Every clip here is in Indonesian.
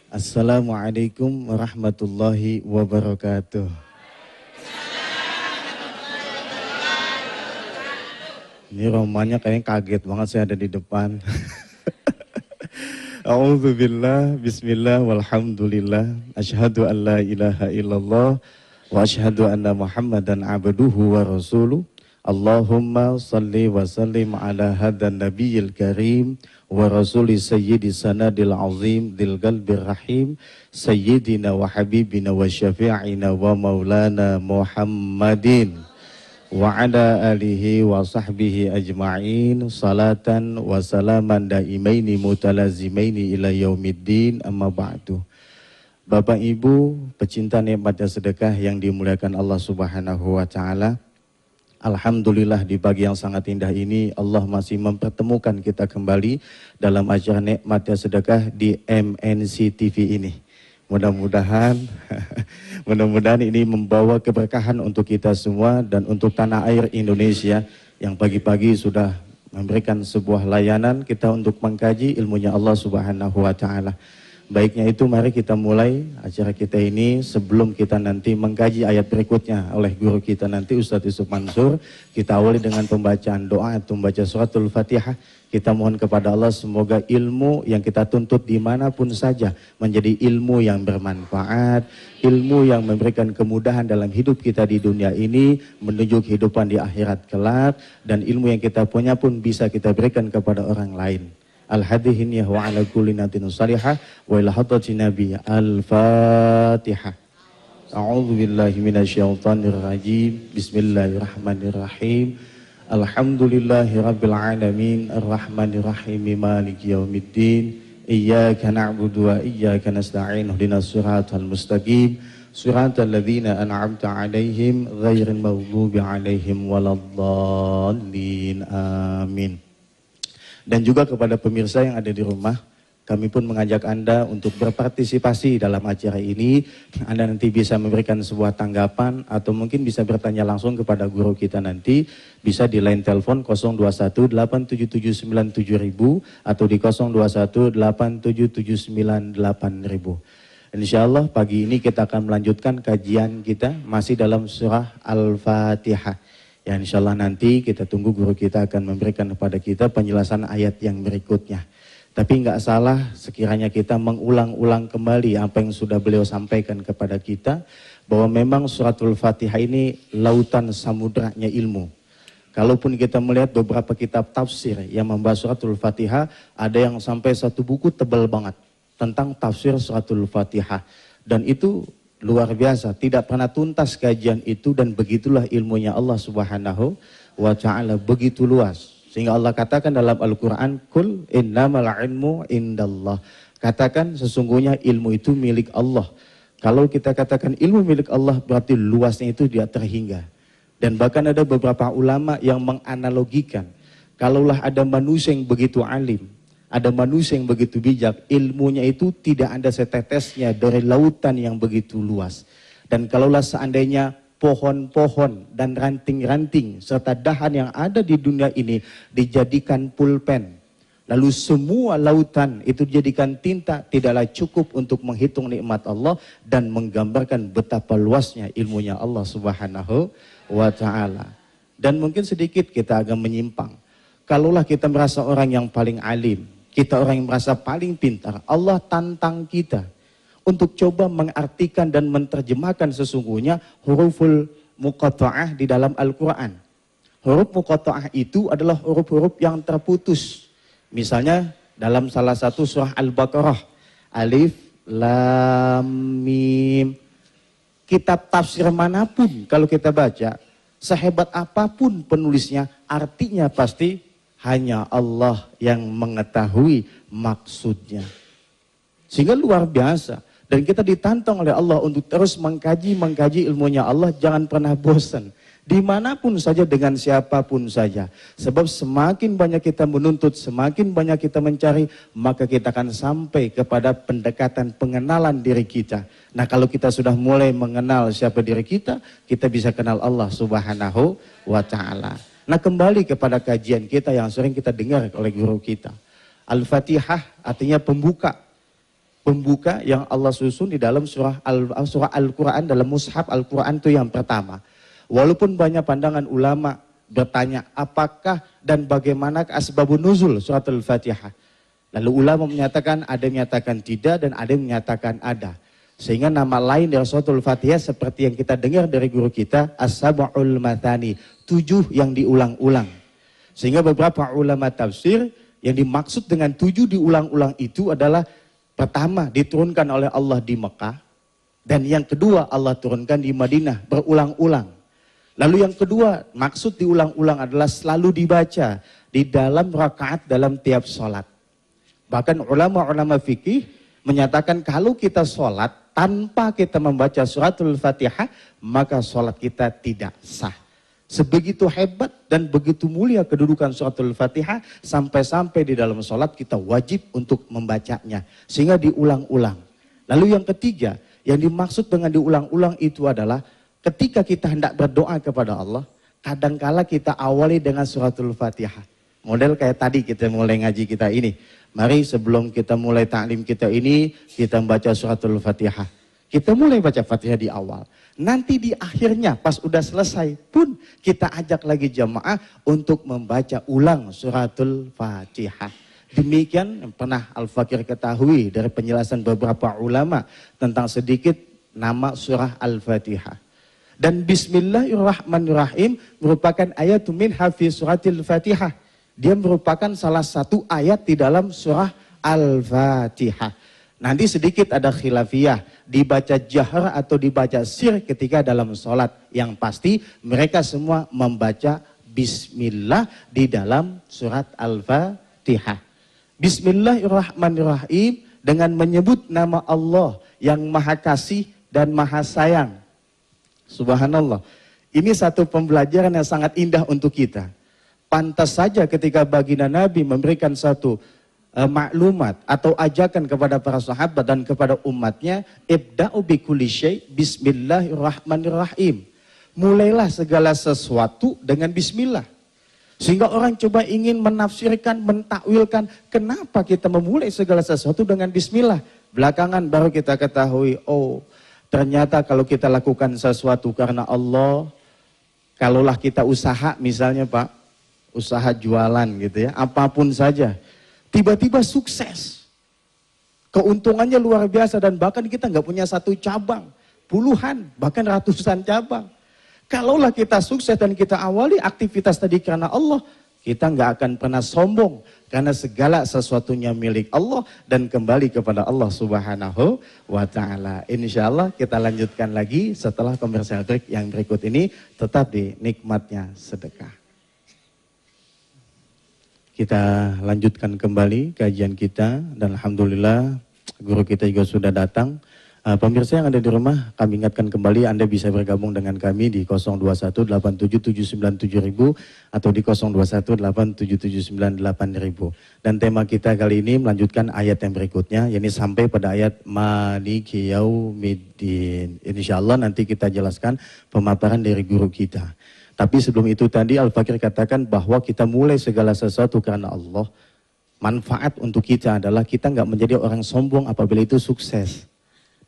Assalamualaikum warahmatullahi wabarakatuh. Ini romannya kayaknya kaget banget saya ada di depan. A'udzubillah, bismillah, walhamdulillah, asyhadu an la ilaha illallah, wa asyhadu anna muhammadan abduhu wa rasuluh. Allahumma salli wa sallim ala hadan nabiyil karim wa rasuli sayyidi sanadil azim dil qalbir rahim sayyidina wa habibina wa syafi'ina wa maulana Muhammadin wa ala alihi wa sahbihi ajma'in salatan wa salaman daimaini mutalazimaini ila yaumiddin amma ba'du. Bapak Ibu pecinta nikmatnya sedekah yang dimuliakan Allah Subhanahu wa taala, alhamdulillah di pagi yang sangat indah ini Allah masih mempertemukan kita kembali dalam acara nikmatnya sedekah di MNC TV ini. Mudah-mudahan ini membawa keberkahan untuk kita semua dan untuk tanah air Indonesia yang pagi-pagi sudah memberikan sebuah layanan kita untuk mengkaji ilmunya Allah Subhanahu wa taala. Baiknya itu mari kita mulai acara kita ini sebelum kita nanti mengkaji ayat berikutnya oleh guru kita nanti Ustadz Yusuf Mansur. Kita awali dengan pembacaan doa atau membaca suratul Fatihah. Kita mohon kepada Allah semoga ilmu yang kita tuntut dimanapun saja menjadi ilmu yang bermanfaat, ilmu yang memberikan kemudahan dalam hidup kita di dunia ini menuju kehidupan di akhirat kelak, dan ilmu yang kita punya pun bisa kita berikan kepada orang lain. Al-hadihin ya wa ala kulli natin salihah wa ila hadrati nabi al-Fatihah. A'udzu billahi minasyaitonir rajim. Bismillahirrahmanirrahim. Alhamdulillahi rabbil alamin arrahmanir rahim maliki yaumiddin. Iyyaka na'budu wa iyyaka nasta'in. Ihdinas siratal mustaqim. Siratal ladzina an'amta 'alaihim ghairil maghdubi 'alaihim waladdallin. Amin. Dan juga kepada pemirsa yang ada di rumah, kami pun mengajak Anda untuk berpartisipasi dalam acara ini. Anda nanti bisa memberikan sebuah tanggapan atau mungkin bisa bertanya langsung kepada guru kita nanti. Bisa di line telepon 021-877-9000 atau di 021-877-98.000. Insya Allah pagi ini kita akan melanjutkan kajian kita masih dalam surah Al-Fatihah. Ya insya Allah nanti kita tunggu guru kita akan memberikan kepada kita penjelasan ayat yang berikutnya. Tapi nggak salah sekiranya kita mengulang-ulang kembali apa yang sudah beliau sampaikan kepada kita, bahwa memang suratul Fatihah ini lautan samudranya ilmu. Kalaupun kita melihat beberapa kitab tafsir yang membahas suratul Fatihah, ada yang sampai satu buku tebal banget tentang tafsir suratul Fatihah. Dan itu luar biasa, tidak pernah tuntas kajian itu, dan begitulah ilmunya Allah Subhanahu wa ta'ala, begitu luas. Sehingga Allah katakan dalam Al-Quran, Kul innamal ilmu indallah. Katakan sesungguhnya ilmu itu milik Allah. Kalau kita katakan ilmu milik Allah, berarti luasnya itu tidak terhingga. Dan bahkan ada beberapa ulama yang menganalogikan, kalaulah ada manusia yang begitu alim, ada manusia yang begitu bijak, ilmunya itu tidak ada setetesnya dari lautan yang begitu luas. Dan kalaulah seandainya pohon-pohon dan ranting-ranting serta dahan yang ada di dunia ini dijadikan pulpen, lalu semua lautan itu dijadikan tinta, tidaklah cukup untuk menghitung nikmat Allah dan menggambarkan betapa luasnya ilmunya Allah Subhanahu wa ta'ala. Dan mungkin sedikit kita agak menyimpang. Kalaulah kita merasa orang yang paling alim, kita orang yang merasa paling pintar, Allah tantang kita untuk coba mengartikan dan menerjemahkan sesungguhnya huruful muqatta'ah di dalam Al-Quran. Huruf muqatta'ah itu adalah huruf-huruf yang terputus. Misalnya dalam salah satu surah Al-Baqarah, Alif, Lam, Mim. Kitab tafsir manapun kalau kita baca, sehebat apapun penulisnya, artinya pasti hanya Allah yang mengetahui maksudnya. Sehingga luar biasa. Dan kita ditantang oleh Allah untuk terus mengkaji ilmunya Allah. Jangan pernah bosan. Dimanapun saja, dengan siapapun saja. Sebab semakin banyak kita menuntut, semakin banyak kita mencari, maka kita akan sampai kepada pendekatan pengenalan diri kita. Nah kalau kita sudah mulai mengenal siapa diri kita, kita bisa kenal Allah Subhanahu wa ta'ala. Nah kembali kepada kajian kita yang sering kita dengar oleh guru kita. Al-Fatihah artinya pembuka. pembuka yang Allah susun di dalam surah Al-Quran, dalam mushaf Al-Quran itu yang pertama. Walaupun banyak pandangan ulama bertanya apakah dan bagaimana asbabun nuzul surat Al-Fatihah. Lalu ulama menyatakan, ada yang menyatakan tidak dan ada yang menyatakan ada. Sehingga nama lain dari surat Al-Fatihah seperti yang kita dengar dari guru kita, As-Sab'ul Mathani, 7 yang diulang-ulang. Sehingga beberapa ulama tafsir yang dimaksud dengan 7 diulang-ulang itu adalah pertama diturunkan oleh Allah di Mekah, dan yang kedua Allah turunkan di Madinah berulang-ulang. Lalu yang kedua maksud diulang-ulang adalah selalu dibaca di dalam rakaat dalam tiap sholat. Bahkan ulama-ulama fikih menyatakan kalau kita sholat tanpa kita membaca suratul Fatihah, maka sholat kita tidak sah. Sebegitu hebat dan begitu mulia kedudukan suratul Fatihah, sampai-sampai di dalam sholat kita wajib untuk membacanya. Sehingga diulang-ulang. Lalu yang ketiga, yang dimaksud dengan diulang-ulang itu adalah ketika kita hendak berdoa kepada Allah, kadangkala kita awali dengan suratul Fatihah. Model kayak tadi kita mulai ngaji kita ini. Mari sebelum kita mulai ta'lim kita ini, kita membaca suratul Fatihah. Kita mulai baca Fatihah di awal. Nanti di akhirnya pas udah selesai pun kita ajak lagi jamaah untuk membaca ulang suratul Fatihah. Demikian yang pernah Al-Fakir ketahui dari penjelasan beberapa ulama tentang sedikit nama surah Al-Fatihah. Dan Bismillahirrahmanirrahim merupakan ayat min hafiz suratil Fatihah. Dia merupakan salah satu ayat di dalam surah Al-Fatihah. Nanti sedikit ada khilafiyah, dibaca jahar atau dibaca sir ketika dalam sholat. Yang pasti mereka semua membaca Bismillah di dalam surat Al-Fatihah. Bismillahirrahmanirrahim dengan menyebut nama Allah yang maha kasih dan maha sayang. Subhanallah. Ini satu pembelajaran yang sangat indah untuk kita. Pantas saja ketika baginda Nabi memberikan satu maklumat atau ajakan kepada para sahabat dan kepada umatnya, ibda'u bikulli syai' bismillahirrahmanirrahim. Mulailah segala sesuatu dengan bismillah. Sehingga orang coba ingin menafsirkan, mentakwilkan, kenapa kita memulai segala sesuatu dengan bismillah. Belakangan baru kita ketahui, oh ternyata kalau kita lakukan sesuatu karena Allah, kalaulah kita usaha misalnya Pak, usaha jualan gitu ya, apapun saja, tiba-tiba sukses, keuntungannya luar biasa dan bahkan kita nggak punya satu cabang, puluhan bahkan ratusan cabang. Kalaulah kita sukses dan kita awali aktivitas tadi karena Allah, kita nggak akan pernah sombong karena segala sesuatunya milik Allah dan kembali kepada Allah Subhanahu wa Ta'ala. Insya Allah kita lanjutkan lagi setelah komersial break yang berikut ini, tetap di nikmatnya sedekah. Kita lanjutkan kembali kajian kita dan alhamdulillah guru kita juga sudah datang. Pemirsa yang ada di rumah, kami ingatkan kembali Anda bisa bergabung dengan kami di 0218779000 atau di 02187798.000. Dan tema kita kali ini melanjutkan ayat yang berikutnya, yakni sampai pada ayat Maliki Yaumiddin. Insyaallah nanti kita jelaskan pemaparan dari guru kita. Tapi sebelum itu tadi Al-Fakir katakan bahwa kita mulai segala sesuatu karena Allah. Manfaat untuk kita adalah kita nggak menjadi orang sombong apabila itu sukses.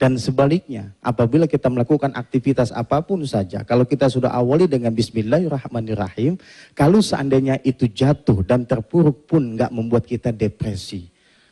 Dan sebaliknya, apabila kita melakukan aktivitas apapun saja, kalau kita sudah awali dengan Bismillahirrahmanirrahim, kalau seandainya itu jatuh dan terpuruk pun nggak membuat kita depresi.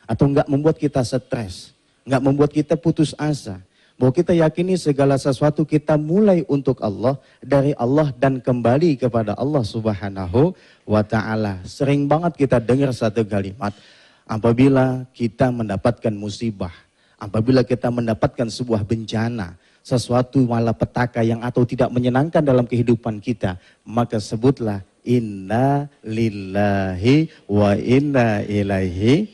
Atau nggak membuat kita stres, nggak membuat kita putus asa. Bahwa kita yakini segala sesuatu kita mulai untuk Allah, dari Allah dan kembali kepada Allah Subhanahu wa Ta'ala. Sering banget kita dengar satu kalimat, apabila kita mendapatkan musibah, apabila kita mendapatkan sebuah bencana, sesuatu malapetaka yang atau tidak menyenangkan dalam kehidupan kita, maka sebutlah inna lillahi wa inna ilaihi.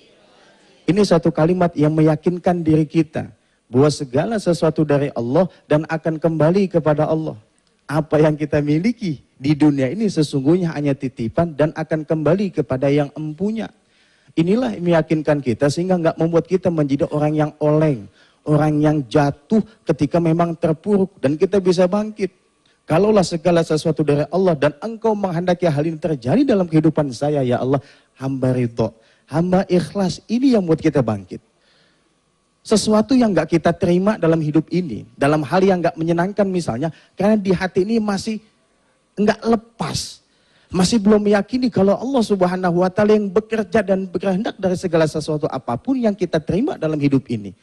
Ini satu kalimat yang meyakinkan diri kita bahwa segala sesuatu dari Allah dan akan kembali kepada Allah. Apa yang kita miliki di dunia ini sesungguhnya hanya titipan dan akan kembali kepada yang empunya. Inilah yang meyakinkan kita sehingga nggak membuat kita menjadi orang yang oleng, orang yang jatuh ketika memang terpuruk dan kita bisa bangkit. Kalaulah segala sesuatu dari Allah dan engkau menghendaki hal ini terjadi dalam kehidupan saya, ya Allah, hamba ridho, hamba ikhlas, ini yang membuat kita bangkit. Sesuatu yang nggak kita terima dalam hidup ini, dalam hal yang nggak menyenangkan misalnya, karena di hati ini masih nggak lepas, masih belum meyakini kalau Allah Subhanahu wa Ta'ala yang bekerja dan berkehendak dari segala sesuatu apapun yang kita terima dalam hidup ini.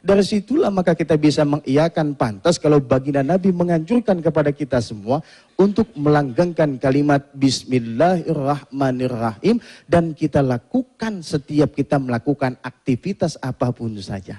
Dari situlah maka kita bisa mengiyakan, pantas kalau baginda Nabi menganjurkan kepada kita semua untuk melanggengkan kalimat Bismillahirrahmanirrahim dan kita lakukan setiap kita melakukan aktivitas apapun saja.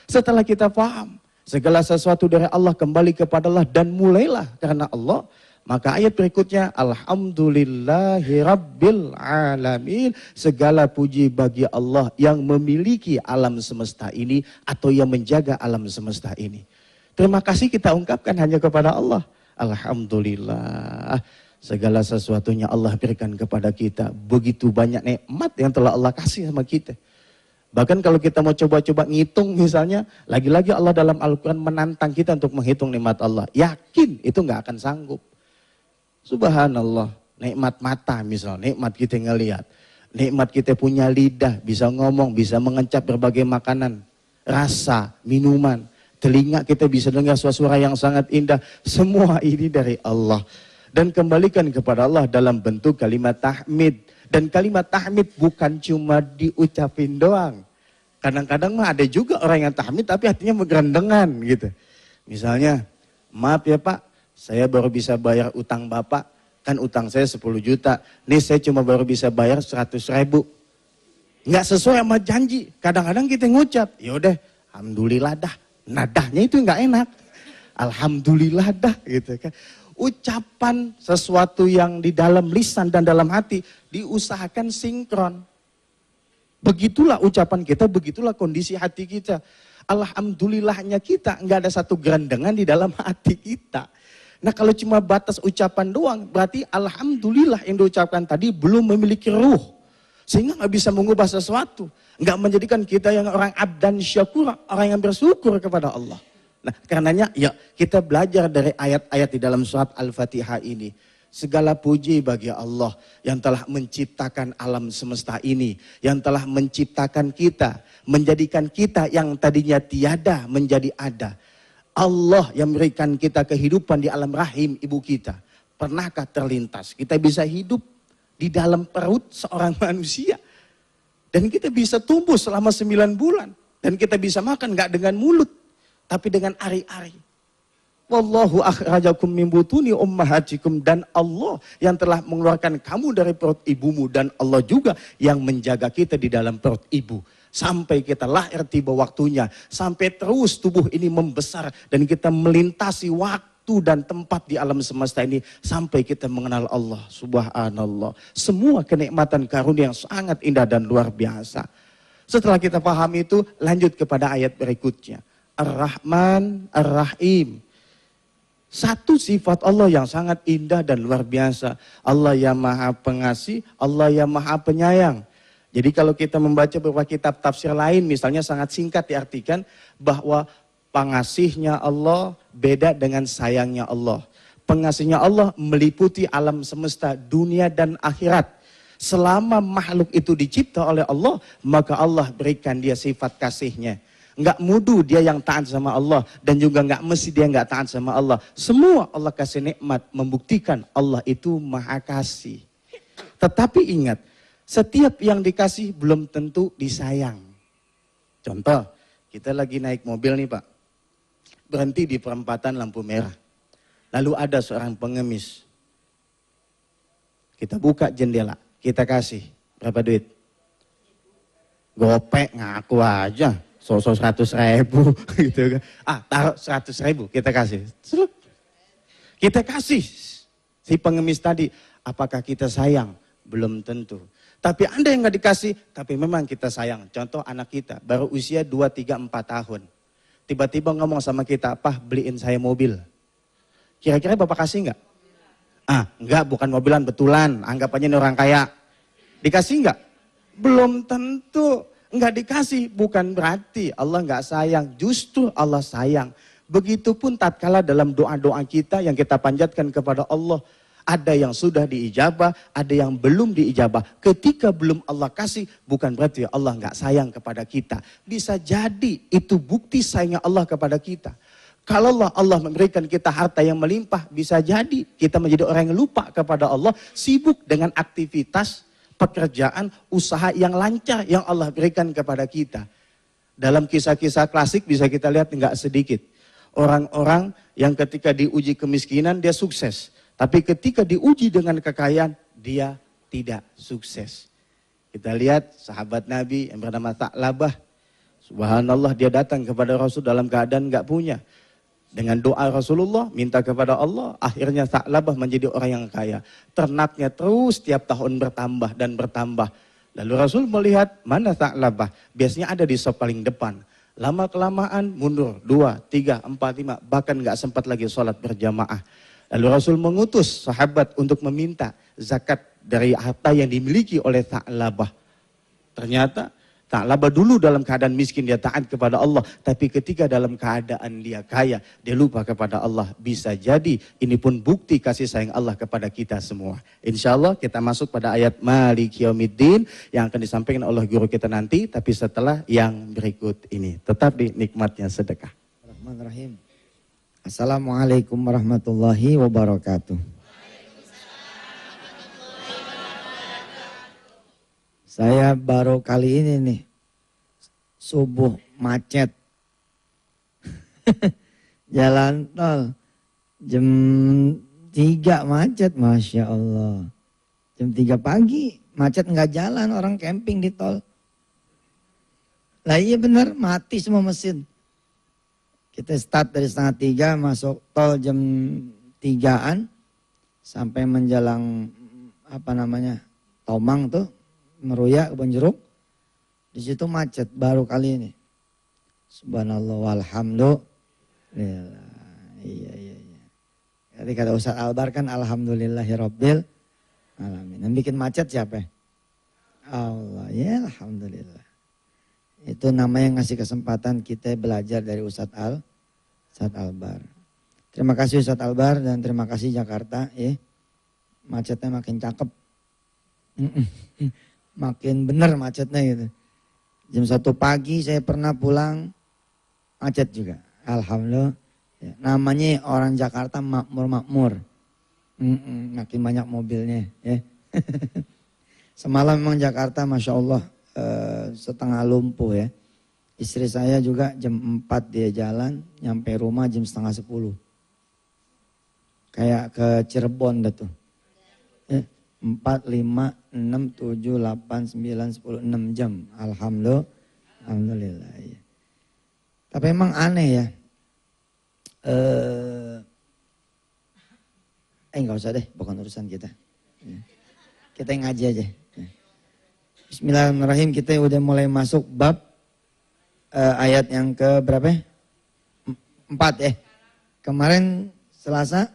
Setelah kita paham segala sesuatu dari Allah kembali kepada Allah dan mulailah karena Allah, maka ayat berikutnya, Alhamdulillahi Rabbil Alamin. Segala puji bagi Allah yang memiliki alam semesta ini atau yang menjaga alam semesta ini. Terima kasih kita ungkapkan hanya kepada Allah. Alhamdulillah. Segala sesuatunya Allah berikan kepada kita. Begitu banyak nikmat yang telah Allah kasih sama kita. Bahkan kalau kita mau coba-coba ngitung misalnya, lagi-lagi Allah dalam Al-Quran menantang kita untuk menghitung nikmat Allah. Yakin itu nggak akan sanggup. Subhanallah, nikmat mata misal, nikmat kita ngelihat, nikmat kita punya lidah, bisa ngomong, bisa mengencap berbagai makanan, rasa, minuman, telinga kita bisa dengar suara yang sangat indah, semua ini dari Allah. Dan kembalikan kepada Allah dalam bentuk kalimat tahmid. Dan kalimat tahmid bukan cuma diucapin doang. Kadang-kadang mah ada juga orang yang tahmid tapi hatinya menggerendengan gitu. Misalnya, maaf ya Pak, saya baru bisa bayar utang Bapak, kan utang saya 10 juta. Nih saya cuma baru bisa bayar 100 ribu. Nggak sesuai sama janji. Kadang-kadang kita ngucap, yaudah alhamdulillah dah. Nadahnya itu nggak enak. Alhamdulillah dah gitu kan. Ucapan sesuatu yang di dalam lisan dan dalam hati diusahakan sinkron. Begitulah ucapan kita, begitulah kondisi hati kita. Alhamdulillahnya kita nggak ada satu gerendengan di dalam hati kita. Nah kalau cuma batas ucapan doang, berarti alhamdulillah yang diucapkan tadi belum memiliki ruh. Sehingga nggak bisa mengubah sesuatu. Nggak menjadikan kita yang orang abdan syakur, orang yang bersyukur kepada Allah. Nah karenanya ya kita belajar dari ayat-ayat di dalam surat Al-Fatihah ini. Segala puji bagi Allah yang telah menciptakan alam semesta ini. Yang telah menciptakan kita, menjadikan kita yang tadinya tiada menjadi ada. Allah yang memberikan kita kehidupan di alam rahim ibu kita. Pernahkah terlintas kita bisa hidup di dalam perut seorang manusia? Dan kita bisa tumbuh selama 9 bulan. Dan kita bisa makan gak dengan mulut, tapi dengan ari-ari. Wallahu akhrajakum min butuni ummahatikum. Dan Allah yang telah mengeluarkan kamu dari perut ibumu. Dan Allah juga yang menjaga kita di dalam perut ibu. Sampai kita lahir tiba waktunya. Sampai terus tubuh ini membesar. Dan kita melintasi waktu dan tempat di alam semesta ini. Sampai kita mengenal Allah. Subhanallah. Semua kenikmatan karunia yang sangat indah dan luar biasa. Setelah kita paham itu, lanjut kepada ayat berikutnya. Ar-Rahman, Ar-Rahim. Satu sifat Allah yang sangat indah dan luar biasa. Allah yang maha pengasih, Allah yang maha penyayang. Jadi kalau kita membaca beberapa kitab tafsir lain, misalnya sangat singkat diartikan bahwa pengasihnya Allah beda dengan sayangnya Allah. Pengasihnya Allah meliputi alam semesta, dunia dan akhirat. Selama makhluk itu dicipta oleh Allah, maka Allah berikan dia sifat kasihnya. Enggak mudu dia yang taat sama Allah dan juga enggak mesti dia enggak taat sama Allah. Semua Allah kasih nikmat membuktikan Allah itu maha kasih. Tetapi ingat, setiap yang dikasih belum tentu disayang. Contoh, kita lagi naik mobil nih Pak. Berhenti di perempatan lampu merah. Lalu ada seorang pengemis. Kita buka jendela, kita kasih. Berapa duit? Gopek ngaku aja. Sosok 100 ribu gitu kan. Taruh 100 ribu kita kasih. Kita kasih. Si pengemis tadi, apakah kita sayang? Belum tentu. Tapi Anda yang gak dikasih, tapi memang kita sayang. Contoh anak kita, baru usia 2, 3, 4 tahun. Tiba-tiba ngomong sama kita, "Pah, beliin saya mobil." Kira-kira Bapak kasih gak? Enggak, bukan mobilan, betulan. Anggapannya ini orang kaya. Dikasih gak? Belum tentu. Enggak dikasih, bukan berarti Allah enggak sayang. Justru Allah sayang. Begitupun tatkala dalam doa-doa kita yang kita panjatkan kepada Allah. Ada yang sudah diijabah, ada yang belum diijabah. Ketika belum Allah kasih, bukan berarti Allah nggak sayang kepada kita. Bisa jadi itu bukti sayangnya Allah kepada kita. Kalau Allah memberikan kita harta yang melimpah, bisa jadi kita menjadi orang yang lupa kepada Allah, sibuk dengan aktivitas, pekerjaan, usaha yang lancar yang Allah berikan kepada kita. Dalam kisah-kisah klasik bisa kita lihat nggak sedikit. Orang-orang yang ketika diuji kemiskinan dia sukses. Tapi ketika diuji dengan kekayaan dia tidak sukses. Kita lihat sahabat Nabi yang bernama Tha'labah. Subhanallah dia datang kepada Rasul dalam keadaan nggak punya. Dengan doa Rasulullah minta kepada Allah. Akhirnya Tha'labah menjadi orang yang kaya. Ternaknya terus tiap tahun bertambah dan bertambah. Lalu Rasul melihat mana Tha'labah. Biasanya ada di sop paling depan. Lama kelamaan mundur 2, 3, 4, 5 bahkan nggak sempat lagi sholat berjamaah. Lalu Rasul mengutus sahabat untuk meminta zakat dari harta yang dimiliki oleh Tha'labah. Ternyata Tha'labah dulu dalam keadaan miskin dia taat kepada Allah, tapi ketika dalam keadaan dia kaya dia lupa kepada Allah. Bisa jadi ini pun bukti kasih sayang Allah kepada kita semua. Insya Allah kita masuk pada ayat Maliki Yaumiddin yang akan disampaikan oleh guru kita nanti, tapi setelah yang berikut ini. Tetap di nikmatnya sedekah. Bismillahirrahmanirrahim. Assalamualaikum warahmatullahi wabarakatuh. Saya baru kali ini nih, subuh macet. Jalan tol, jam 3 macet, Masya Allah. Jam 3 pagi, macet nggak jalan, orang camping di tol. Lah iya bener, mati semua mesin. Kita start dari setengah 3, masuk tol jam 3-an, sampai menjelang Tomang tuh, Meruya, Kebon Jeruk. Di situ macet baru kali ini. Subhanallah walhamdulillah. Iya. Jadi kata Ustaz Albar kan alhamdulillahirabbil alamin. Yang bikin macet siapa? Allah. Ya alhamdulillah. Itu namanya ngasih kesempatan kita belajar dari Ustaz Albar. Terima kasih Ustaz Albar dan terima kasih Jakarta ya. Macetnya makin cakep. Makin bener macetnya gitu. Jam 1 pagi saya pernah pulang macet juga. Alhamdulillah. Ya, namanya orang Jakarta makmur. Makin banyak mobilnya ya. Semalam memang Jakarta Masya Allah setengah lumpuh ya. Istri saya juga jam 4 dia jalan, nyampe rumah jam setengah 10. Kayak ke Cirebon dah tuh. 4, 5, 6, 7, 8, 9, 10, 6 jam. Alhamdulillah. Ya. Tapi emang aneh ya. Enggak usah deh, bukan urusan kita. Kita yang ngaji aja. Bismillahirrahmanirrahim, kita udah mulai masuk bab ayat yang ke berapa? 4 Kemarin Selasa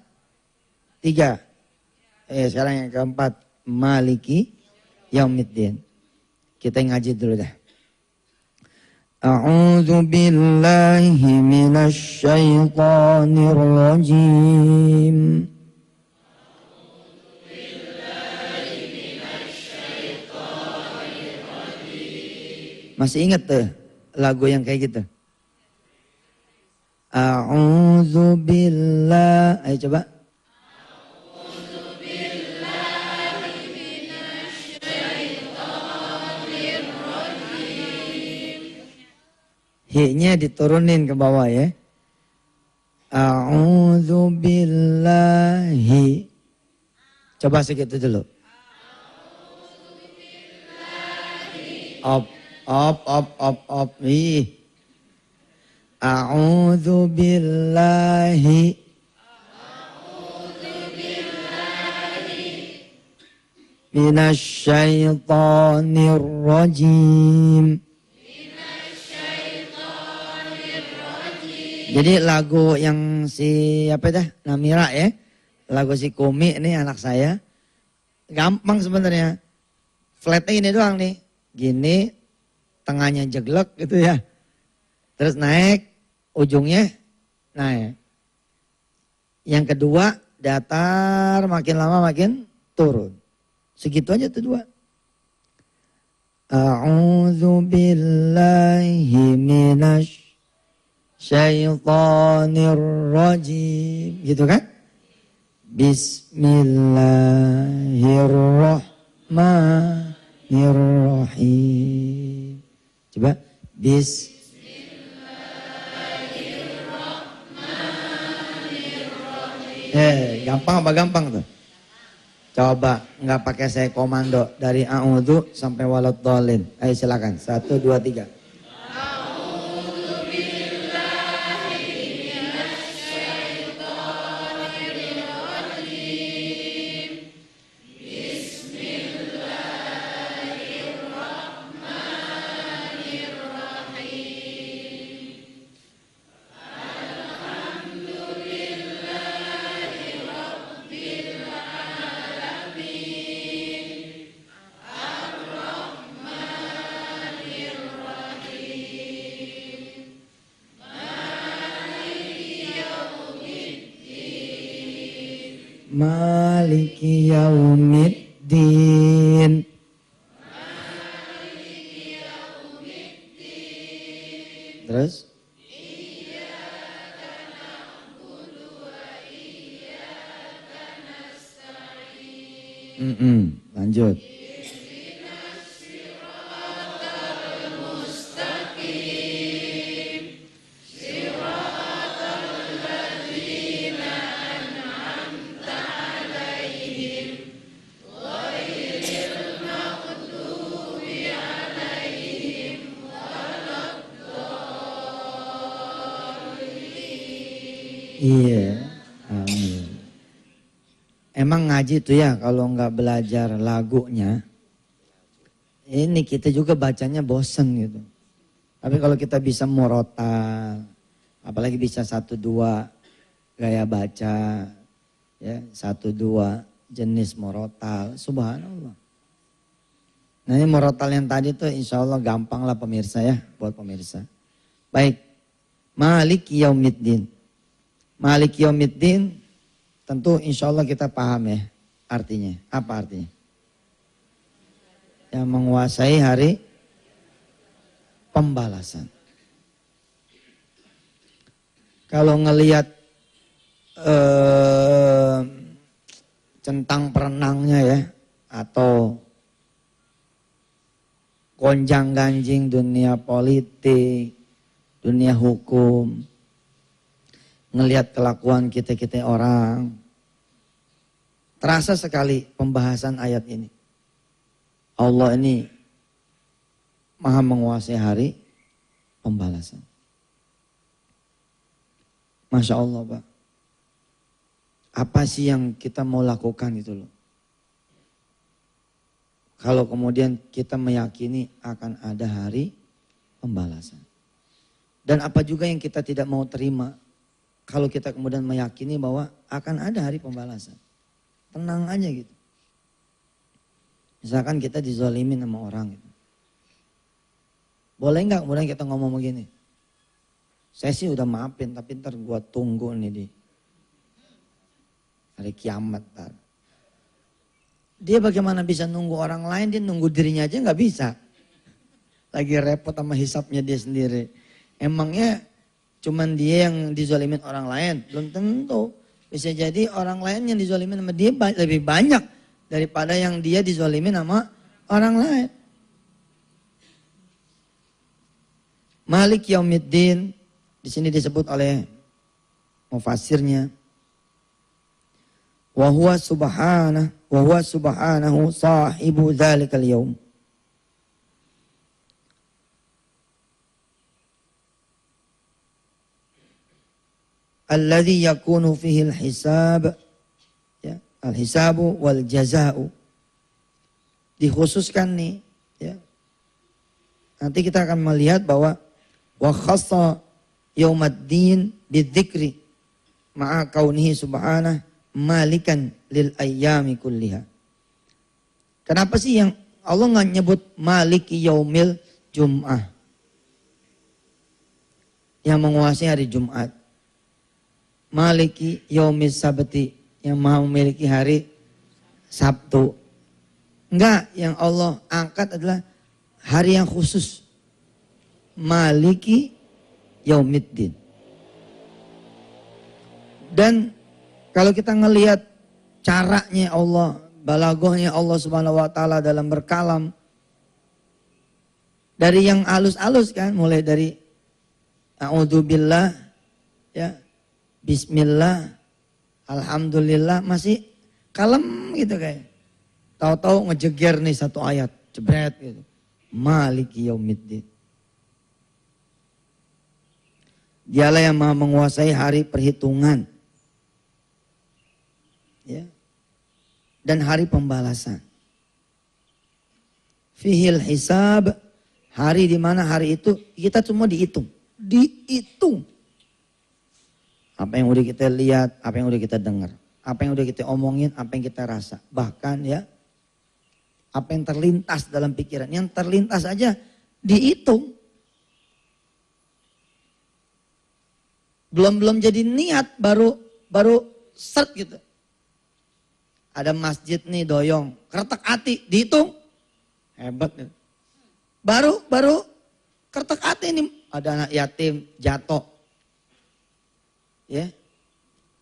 3. Sekarang yang keempat, Maliki Yaumiddin. Kita ngaji dulu dah. A'udzu billahi minasy syaithanir rajim. Masih ingat tuh lagu yang kayak gitu? A'udzu billahi. Ayo coba. Hi-nya diturunin ke bawah ya. A'udzu billahi. Coba segitu dulu. Op. Ih. A'udzu billahi. Minasy syaithanir rajim. Jadi lagu yang si Namira ya, lagu si Kumi ini anak saya, gampang sebenarnya. Flatnya ini doang nih, gini, tengahnya jeglek gitu ya, terus naik, ujungnya naik. Yang kedua datar, makin lama makin turun. Segitu aja tuh 2. A'udzu billahi minasy syaitonir rajim. Gitu kan? Bismillahirrahmanirrahim. Coba. Gampang apa gampang tuh? Coba, nggak pakai saya komando dari a'udzu sampai waladhdallin. Ayo silakan. 1, 2, 3. Maliki yaumiddin. Terus? Lanjut. Iya, amin. Emang ngaji tuh ya kalau nggak belajar lagunya, ini kita juga bacanya bosen gitu. Tapi kalau kita bisa murotal, apalagi bisa 1-2 gaya baca, ya 1-2 jenis murotal, subhanallah. Nah ini murotal yang tadi tuh insya Allah gampang lah pemirsa ya, buat pemirsa. Baik, Maliki Yaumiddin. Maliki Yaumiddin tentu insya Allah kita paham ya artinya. Apa artinya? Yang menguasai hari pembalasan. Kalau ngelihat centang perenangnya ya, atau gonjang ganjing dunia politik, dunia hukum, ngelihat kelakuan kita-kita orang, terasa sekali pembahasan ayat ini. Allah ini maha menguasai hari pembalasan. Masya Allah Pak. Apa sih yang kita mau lakukan itu loh. Kalau kemudian kita meyakini akan ada hari pembalasan. Dan apa juga yang kita tidak mau terima kalau kita kemudian meyakini bahwa akan ada hari pembalasan. Tenang aja gitu. Misalkan kita dizalimin sama orang gitu. Boleh nggak kemudian kita ngomong begini? Saya sih udah maafin tapi ntar gua tunggu nih di hari kiamat. Ntar. Dia bagaimana bisa nunggu orang lain, dia nunggu dirinya aja nggak bisa. Lagi repot sama hisapnya dia sendiri. Emangnya cuman dia yang dizalimin orang lain? Belum tentu. Bisa jadi orang lain yang dizalimin sama dia lebih banyak daripada yang dia dizalimin sama orang lain. Malik Yaumiddin di sini disebut oleh mufassirnya wa huwa subhanahu sahibu dzalikal yaum. Alladhi yakunu fihi al-hisab, ya, al-hisabu wal jaza'u. Dikhususkan nih, ya. Nanti kita akan melihat bahwa wa khassa yaumaddin bidzikri ma'a kaunihi subhanahu malikan lil ayyami kulliha. Kenapa sih yang Allah nggak nyebut maliki yaumil jum'ah? Yang menguasai hari Jumat. Maliki yaumis sabti, yang maha memiliki hari Sabtu. Enggak, yang Allah angkat adalah hari yang khusus. Maliki Yaumiddin. Dan kalau kita ngelihat caranya Allah, balaghahnya Allah Subhanahu wa taala dalam berkalam, dari yang halus-halus kan, mulai dari a'udzubillah, ya, bismillah, alhamdulillah, masih kalem gitu kayak. Tahu-tahu ngejeger nih satu ayat, jebret gitu. Maliki Yaumiddin. Dialah yang maha menguasai hari perhitungan. Ya. Dan hari pembalasan. Fihil hisab, hari di mana hari itu kita cuma dihitung. Dihitung. Apa yang udah kita lihat, apa yang udah kita dengar, apa yang udah kita omongin, apa yang kita rasa. Bahkan ya, apa yang terlintas dalam pikiran, yang terlintas aja dihitung. Belum jadi niat, baru set gitu. Ada masjid nih doyong, kertek hati, dihitung. Hebat nih. Baru kertek hati nih, ada anak yatim jatuh. Ya.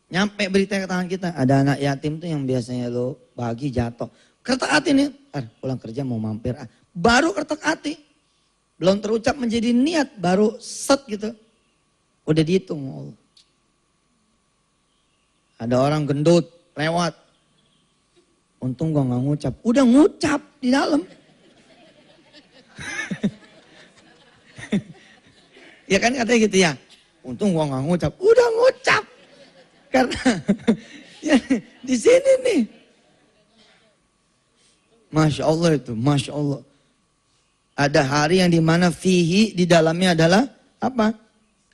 Nyampe berita ke tangan kita, ada anak yatim tuh yang biasanya lo bagi jatuh. Kertek hati nih, pulang kerja mau mampir. Baru kertek hati. Belum terucap menjadi niat, baru set gitu. Udah dihitung Allah. Ada orang gendut lewat. Untung gua gak ngucap. Udah ngucap di dalam. Ya kan katanya gitu ya. Untung gua gak ngucap. Udah ngucap. Karena ya, di sini nih. Masya Allah itu. Masya Allah. Ada hari yang dimana fihi di dalamnya adalah apa?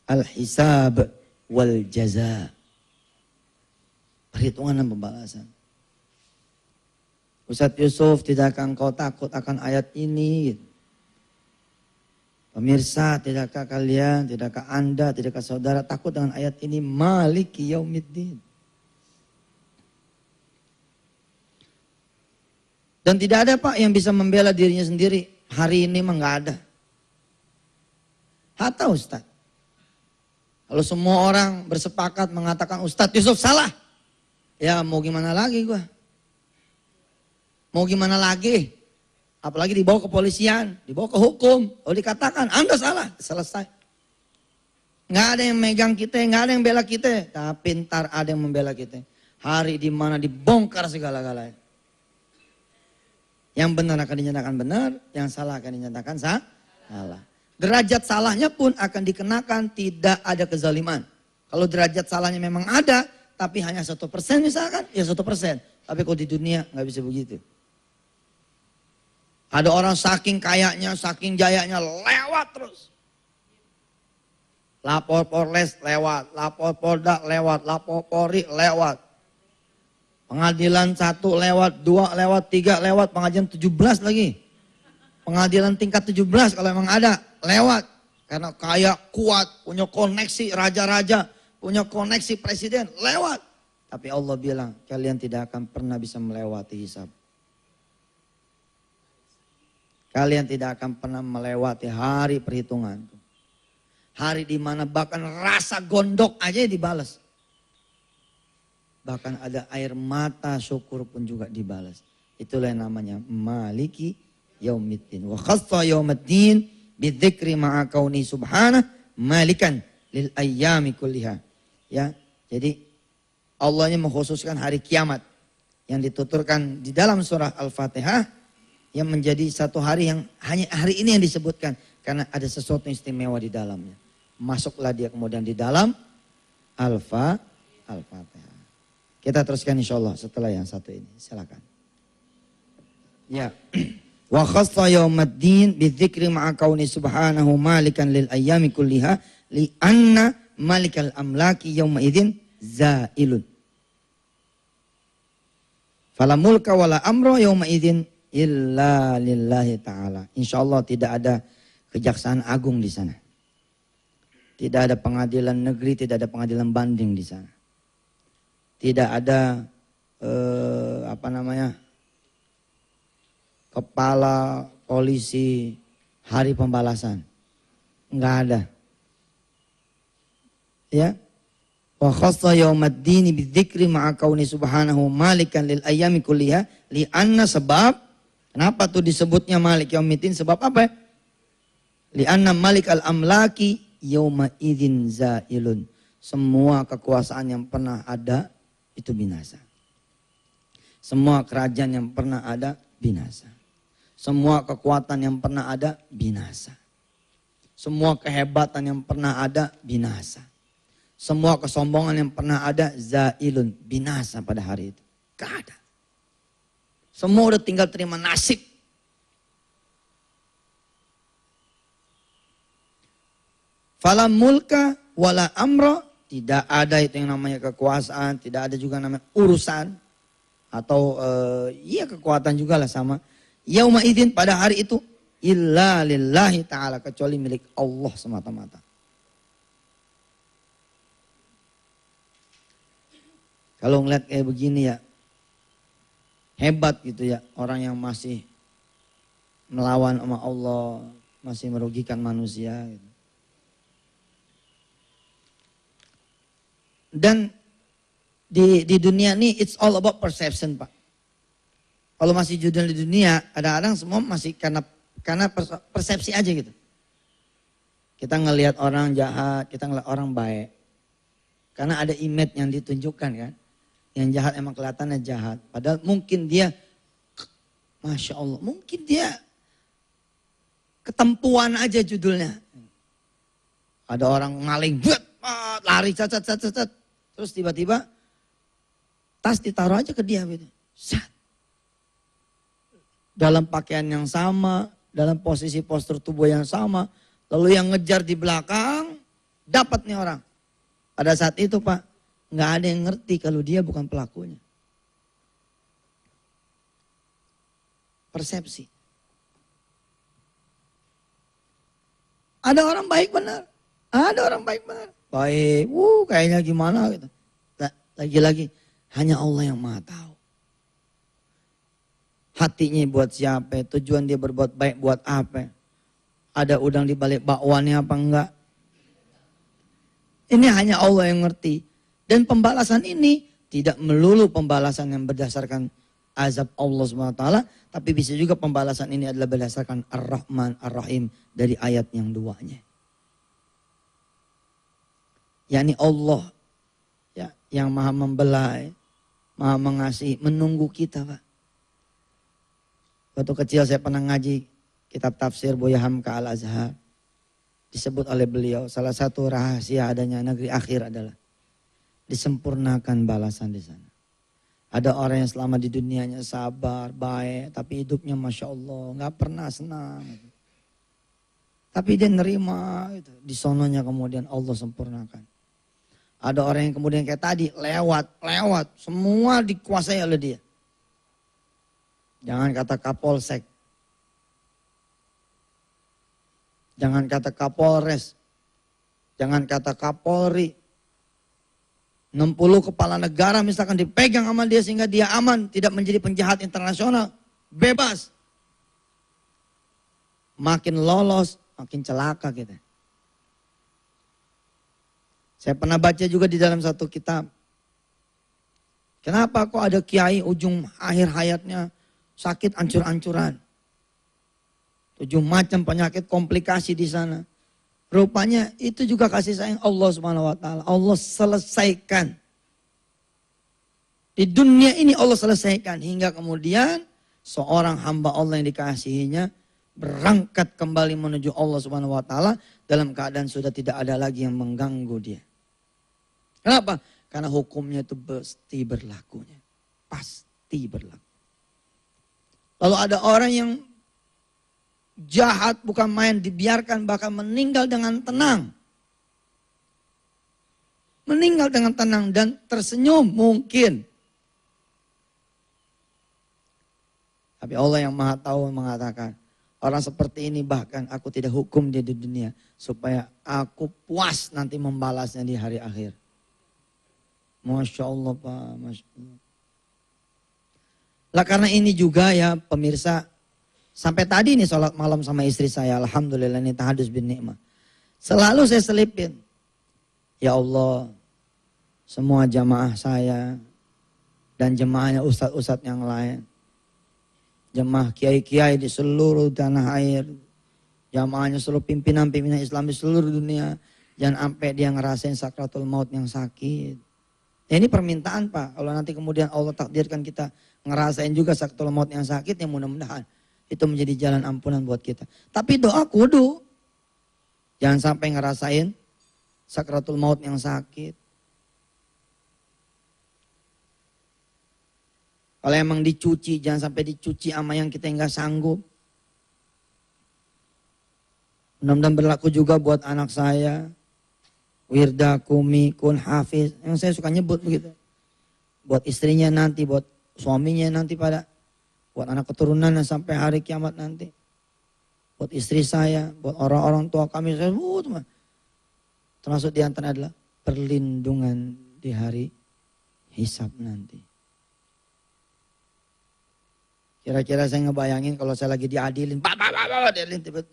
Al-hisab wal jaza. Perhitungan dan pembalasan. Ustadz Yusuf, tidakkah engkau takut akan ayat ini? Pemirsa, tidakkah kalian, tidakkah anda, tidakkah saudara takut dengan ayat ini? Maliki Yaumiddin. Dan tidak ada Pak yang bisa membela dirinya sendiri. Hari ini mah nggak ada. Hatta Ustadz. Kalau semua orang bersepakat mengatakan Ustadz Yusuf salah. Ya mau gimana lagi gua. Mau gimana lagi? Apalagi dibawa ke polisian, dibawa ke hukum. Oh dikatakan Anda salah, selesai. Nggak ada yang megang kita, nggak ada yang bela kita. Tapi ntar ada yang membela kita. Hari di mana dibongkar segala-galanya. Yang benar akan dinyatakan benar, yang salah akan dinyatakan salah. Derajat salahnya pun akan dikenakan, tidak ada kezaliman. Kalau derajat salahnya memang ada, tapi hanya 1% misalkan, ya 1%. Tapi kalau di dunia nggak bisa begitu. Ada orang saking kayanya, saking jayanya lewat terus. Lapor Polres lewat, lapor Polda lewat, lapor Polri lewat. Pengadilan 1 lewat, 2 lewat, 3 lewat, pengadilan 17 lagi. Pengadilan tingkat 17 kalau memang ada, lewat. Karena kaya, kuat, punya koneksi raja-raja, punya koneksi presiden, lewat. Tapi Allah bilang, kalian tidak akan pernah bisa melewati hisab. Kalian tidak akan pernah melewati hari perhitungan. Hari di mana bahkan rasa gondok aja dibalas. Bahkan ada air mata syukur pun juga dibalas. Itulah yang namanya Maliki Yaumiddin. Wa khassa Yaumiddin bidzikri ma'a kauni subhanah malikan lil ayyami kulliha. Ya, jadi Allahnya mengkhususkan hari kiamat yang dituturkan di dalam surah Al-Fatihah yang menjadi satu hari yang hanya hari ini yang disebutkan karena ada sesuatu yang istimewa di dalamnya. Masuklah dia kemudian di dalam Al-Fatihah. Kita teruskan insyaallah setelah yang satu ini. Silakan. Ya. Wa khassa yaumaddin bidzikri ma'a kauni subhanahu malikan lil ayyami kulliha li anna malikal amlaki yauma idzin zailun. Fala mulka wala amra yauma idzin illa lillahi ta'ala. Insyaallah tidak ada kejaksaan agung di sana. Tidak ada pengadilan negeri, tidak ada pengadilan banding di sana. Tidak ada apa namanya, kepala polisi hari pembalasan. Enggak ada. Ya. Wa khassa yaumaddini bidzikri ma'a kauni subhanahu malikan lil ayami kulliha li anna sebab kenapa tuh disebutnya malik yaumiddin sebab apa? Li anna malik al amlaki yauma idzin zailun. Semua kekuasaan yang pernah ada itu binasa. Semua kerajaan yang pernah ada binasa. Semua kekuatan yang pernah ada binasa. Semua kehebatan yang pernah ada binasa. Semua kesombongan yang pernah ada zailun, binasa pada hari itu. Gak ada. Semua udah tinggal terima nasib. Fala mulka wala amra, tidak ada itu yang namanya kekuasaan, tidak ada juga namanya urusan atau iya kekuatan juga lah sama. Yauma idzin pada hari itu illa lillahi ta'ala, kecuali milik Allah semata-mata. Kalau ngeliat kayak begini ya, hebat gitu ya orang yang masih melawan sama Allah, masih merugikan manusia. Gitu. Dan di dunia ini it's all about perception, Pak. Kalau masih judul di dunia, kadang-kadang semua masih karena persepsi aja gitu. Kita ngelihat orang jahat, kita ngelihat orang baik. Karena ada image yang ditunjukkan kan. Yang jahat emang kelihatannya jahat. Padahal mungkin dia, Masya Allah, mungkin dia ketempuan aja judulnya. Ada orang maling, lari, terus tiba-tiba tas ditaruh aja ke dia gitu. Sat. Dalam pakaian yang sama, dalam posisi postur tubuh yang sama. Lalu yang ngejar di belakang, dapat nih orang. Pada saat itu Pak, nggak ada yang ngerti kalau dia bukan pelakunya. Persepsi. Ada orang baik benar. Ada orang baik benar. Baik, kayaknya gimana gitu. Lagi-lagi, hanya Allah yang maha tahu. Hatinya buat siapa, tujuan dia berbuat baik buat apa. Ada udang di balik bakwannya apa enggak. Ini hanya Allah yang ngerti. Dan pembalasan ini tidak melulu pembalasan yang berdasarkan azab Allah SWT. Tapi bisa juga pembalasan ini adalah berdasarkan Ar-Rahman, Ar-Rahim dari ayat yang duanya. yakni Allah ya, yang maha membelai, maha mengasihi, menunggu kita Pak. Waktu kecil saya pernah ngaji kitab tafsir Buya Hamka Al-Azhar. Disebut oleh beliau salah satu rahasia adanya negeri akhir adalah disempurnakan balasan di sana. Ada orang yang selama di dunianya sabar, baik, tapi hidupnya Masya Allah, gak pernah senang. Tapi dia nerima, gitu. Di sononya kemudian Allah sempurnakan. Ada orang yang kemudian kayak tadi, lewat, semua dikuasai oleh dia. Jangan kata Kapolsek. Jangan kata Kapolres. Jangan kata Kapolri. 60 kepala negara misalkan dipegang sama dia sehingga dia aman, tidak menjadi penjahat internasional, bebas. Makin lolos, makin celaka kita. Saya pernah baca juga di dalam satu kitab. Kenapa kok ada kiai ujung akhir hayatnya sakit ancur-ancuran? 7 macam penyakit komplikasi di sana. Rupanya itu juga kasih sayang Allah SWT. Allah selesaikan. Di dunia ini Allah selesaikan. Hingga kemudian seorang hamba Allah yang dikasihinya berangkat kembali menuju Allah SWT dalam keadaan sudah tidak ada lagi yang mengganggu dia. Kenapa? Karena hukumnya itu pasti berlakunya. Pasti berlaku. Lalu ada orang yang jahat bukan main, dibiarkan bahkan meninggal dengan tenang. Meninggal dengan tenang dan tersenyum mungkin. Tapi Allah yang maha tahu mengatakan, orang seperti ini bahkan aku tidak hukum dia di dunia. Supaya aku puas nanti membalasnya di hari akhir. Masya Allah Pak, Masya Allah. Lah karena ini juga ya pemirsa, sampai tadi nih sholat malam sama istri saya, alhamdulillah ini tahadus bin nikmah. Selalu saya selipin, ya Allah, semua jamaah saya dan jemaahnya ustadz-ustadz yang lain, jemaah kiai-kiai di seluruh tanah air, jamaahnya seluruh pimpinan-pimpinan Islam di seluruh dunia, jangan sampai dia ngerasain sakratul maut yang sakit. Ya ini permintaan Pak, kalau nanti kemudian Allah takdirkan kita ngerasain juga sakratul maut yang sakit, ya mudah-mudahan itu menjadi jalan ampunan buat kita. Tapi doa kudu, jangan sampai ngerasain sakratul maut yang sakit. Kalau emang dicuci, jangan sampai dicuci sama yang kita nggak sanggup. Mudah-mudahan berlaku juga buat anak saya. Wirda, Kumi, Kun, Hafiz. Yang saya suka nyebut begitu. Buat istrinya nanti, buat suaminya nanti pada. Buat anak keturunannya sampai hari kiamat nanti. Buat istri saya, buat orang-orang tua kami. Saya sebut. Termasuk di antara adalah perlindungan di hari hisab nanti. Kira-kira saya ngebayangin kalau saya lagi diadilin.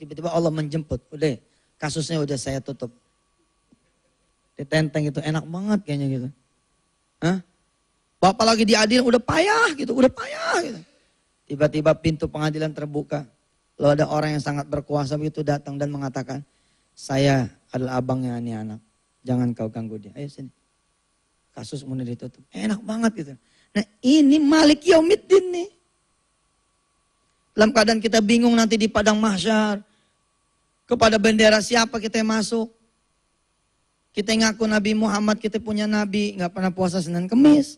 Tiba-tiba Allah menjemput. Udah, kasusnya udah saya tutup. Ditenteng itu enak banget kayaknya gitu. Hah? Bapak lagi diadil udah payah gitu, gitu. Tiba-tiba pintu pengadilan terbuka. Lalu ada orang yang sangat berkuasa begitu datang dan mengatakan, saya adalah abangnya ini anak. Jangan kau ganggu dia. Ayo sini. Kasus kemudian ditutup. Enak banget gitu. Nah ini Malik Yaumiddin nih. Dalam keadaan kita bingung nanti di padang mahsyar. Kepada bendera siapa kita yang masuk. Kita ngaku Nabi Muhammad, kita punya Nabi, nggak pernah puasa Senin Kemis.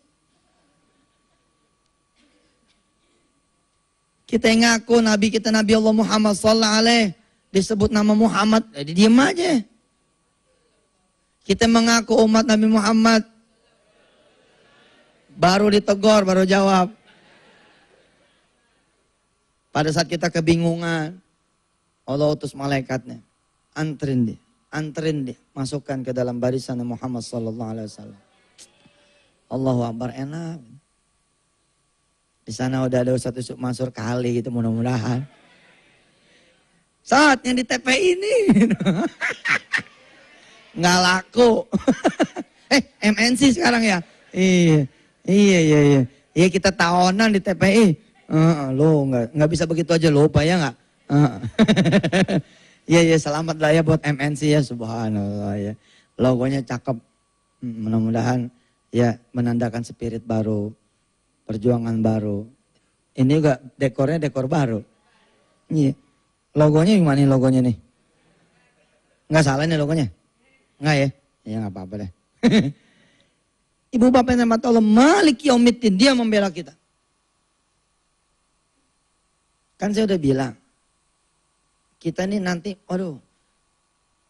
Kita ngaku Nabi kita Nabi Allah Muhammad sallallahu alaihi, disebut nama Muhammad, jadi diam aja. Kita mengaku umat Nabi Muhammad, baru ditegur, baru jawab. Pada saat kita kebingungan, Allah utus malaikatnya, anterin dia, masukkan ke dalam barisan Muhammad sallallahu alaihi wasallam. Allahu Akbar, enak. Di sana udah ada Ustaz Yusuf Mansur kali gitu, mudah-mudahan. Saat yang di TPI ini nggak laku. MNC sekarang ya. Iya. Iya kita tahunan di TPI. Lo nggak bisa begitu aja, lupa ya nggak? Iya, selamat lah ya buat MNC ya, subhanallah ya. Logonya cakep, mudah-mudahan ya menandakan spirit baru, perjuangan baru. Ini juga dekornya dekor baru. Iya. Logonya gimana nih logonya nih? Nggak salah nih logonya? Nggak ya? Ya nggak apa-apa deh. Ibu bapak yang rahmat Allah, Malik Yaumiddin, dia membela kita. Kan saya udah bilang, kita ini nanti,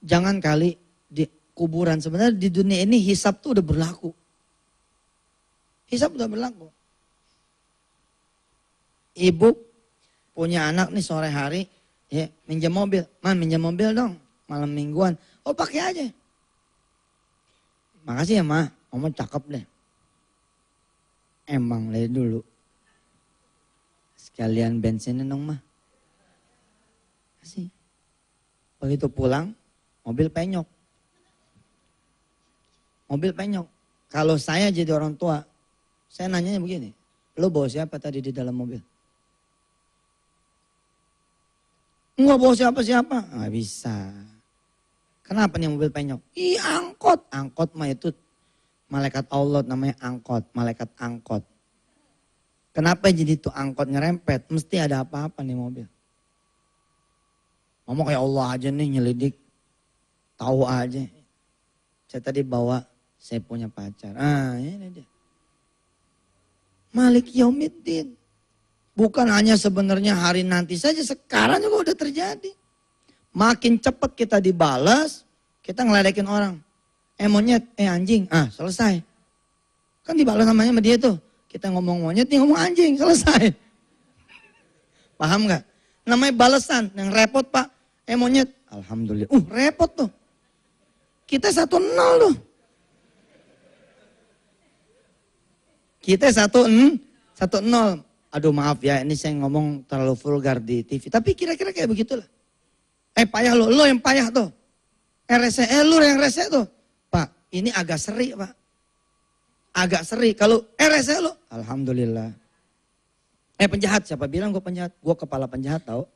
jangan kali di kuburan. Sebenarnya di dunia ini hisab tuh udah berlaku. Hisab udah berlaku. Ibu punya anak nih sore hari, ya minjam mobil. Minjam mobil dong, malam mingguan. Oh pakai aja. Makasih ya Ma, Mama cakep deh. Emang lah dulu. Sekalian bensinnya dong Ma. Kasih. Begitu pulang, mobil penyok. Mobil penyok. Kalau saya jadi orang tua, saya nanyanya begini. Lo bawa siapa tadi di dalam mobil? Enggak bawa siapa-siapa. Nggak bisa. Kenapa nih mobil penyok? Angkot. Angkot mah itu malaikat Allah namanya angkot. Malaikat angkot. Kenapa jadi itu angkot ngerempet? Mesti ada apa-apa nih mobil. Ngomong kayak Allah aja nih nyelidik. Tahu aja. Saya tadi bawa, saya punya pacar. Ini dia. Malik Yaumiddin. Bukan hanya sebenarnya hari nanti saja, sekarang juga udah terjadi. Makin cepat kita dibalas, kita ngeledekin orang. Monyet, anjing, selesai. Kan dibalas namanya sama dia tuh. Kita ngomong monyet, dia ngomong anjing, selesai. Paham gak? Namanya balasan, yang repot Pak. Monyet, alhamdulillah. Repot tuh. Kita 1-0 tuh. Kita 1-0. Aduh maaf ya, ini saya ngomong terlalu vulgar di TV. Tapi kira-kira kayak begitulah. Payah lo yang payah tuh. Rese, lu yang rese tuh. Pak, ini agak seri Pak. Agak seri. Kalau rese lo, alhamdulillah. Penjahat, siapa bilang gue penjahat? Gue kepala penjahat tau.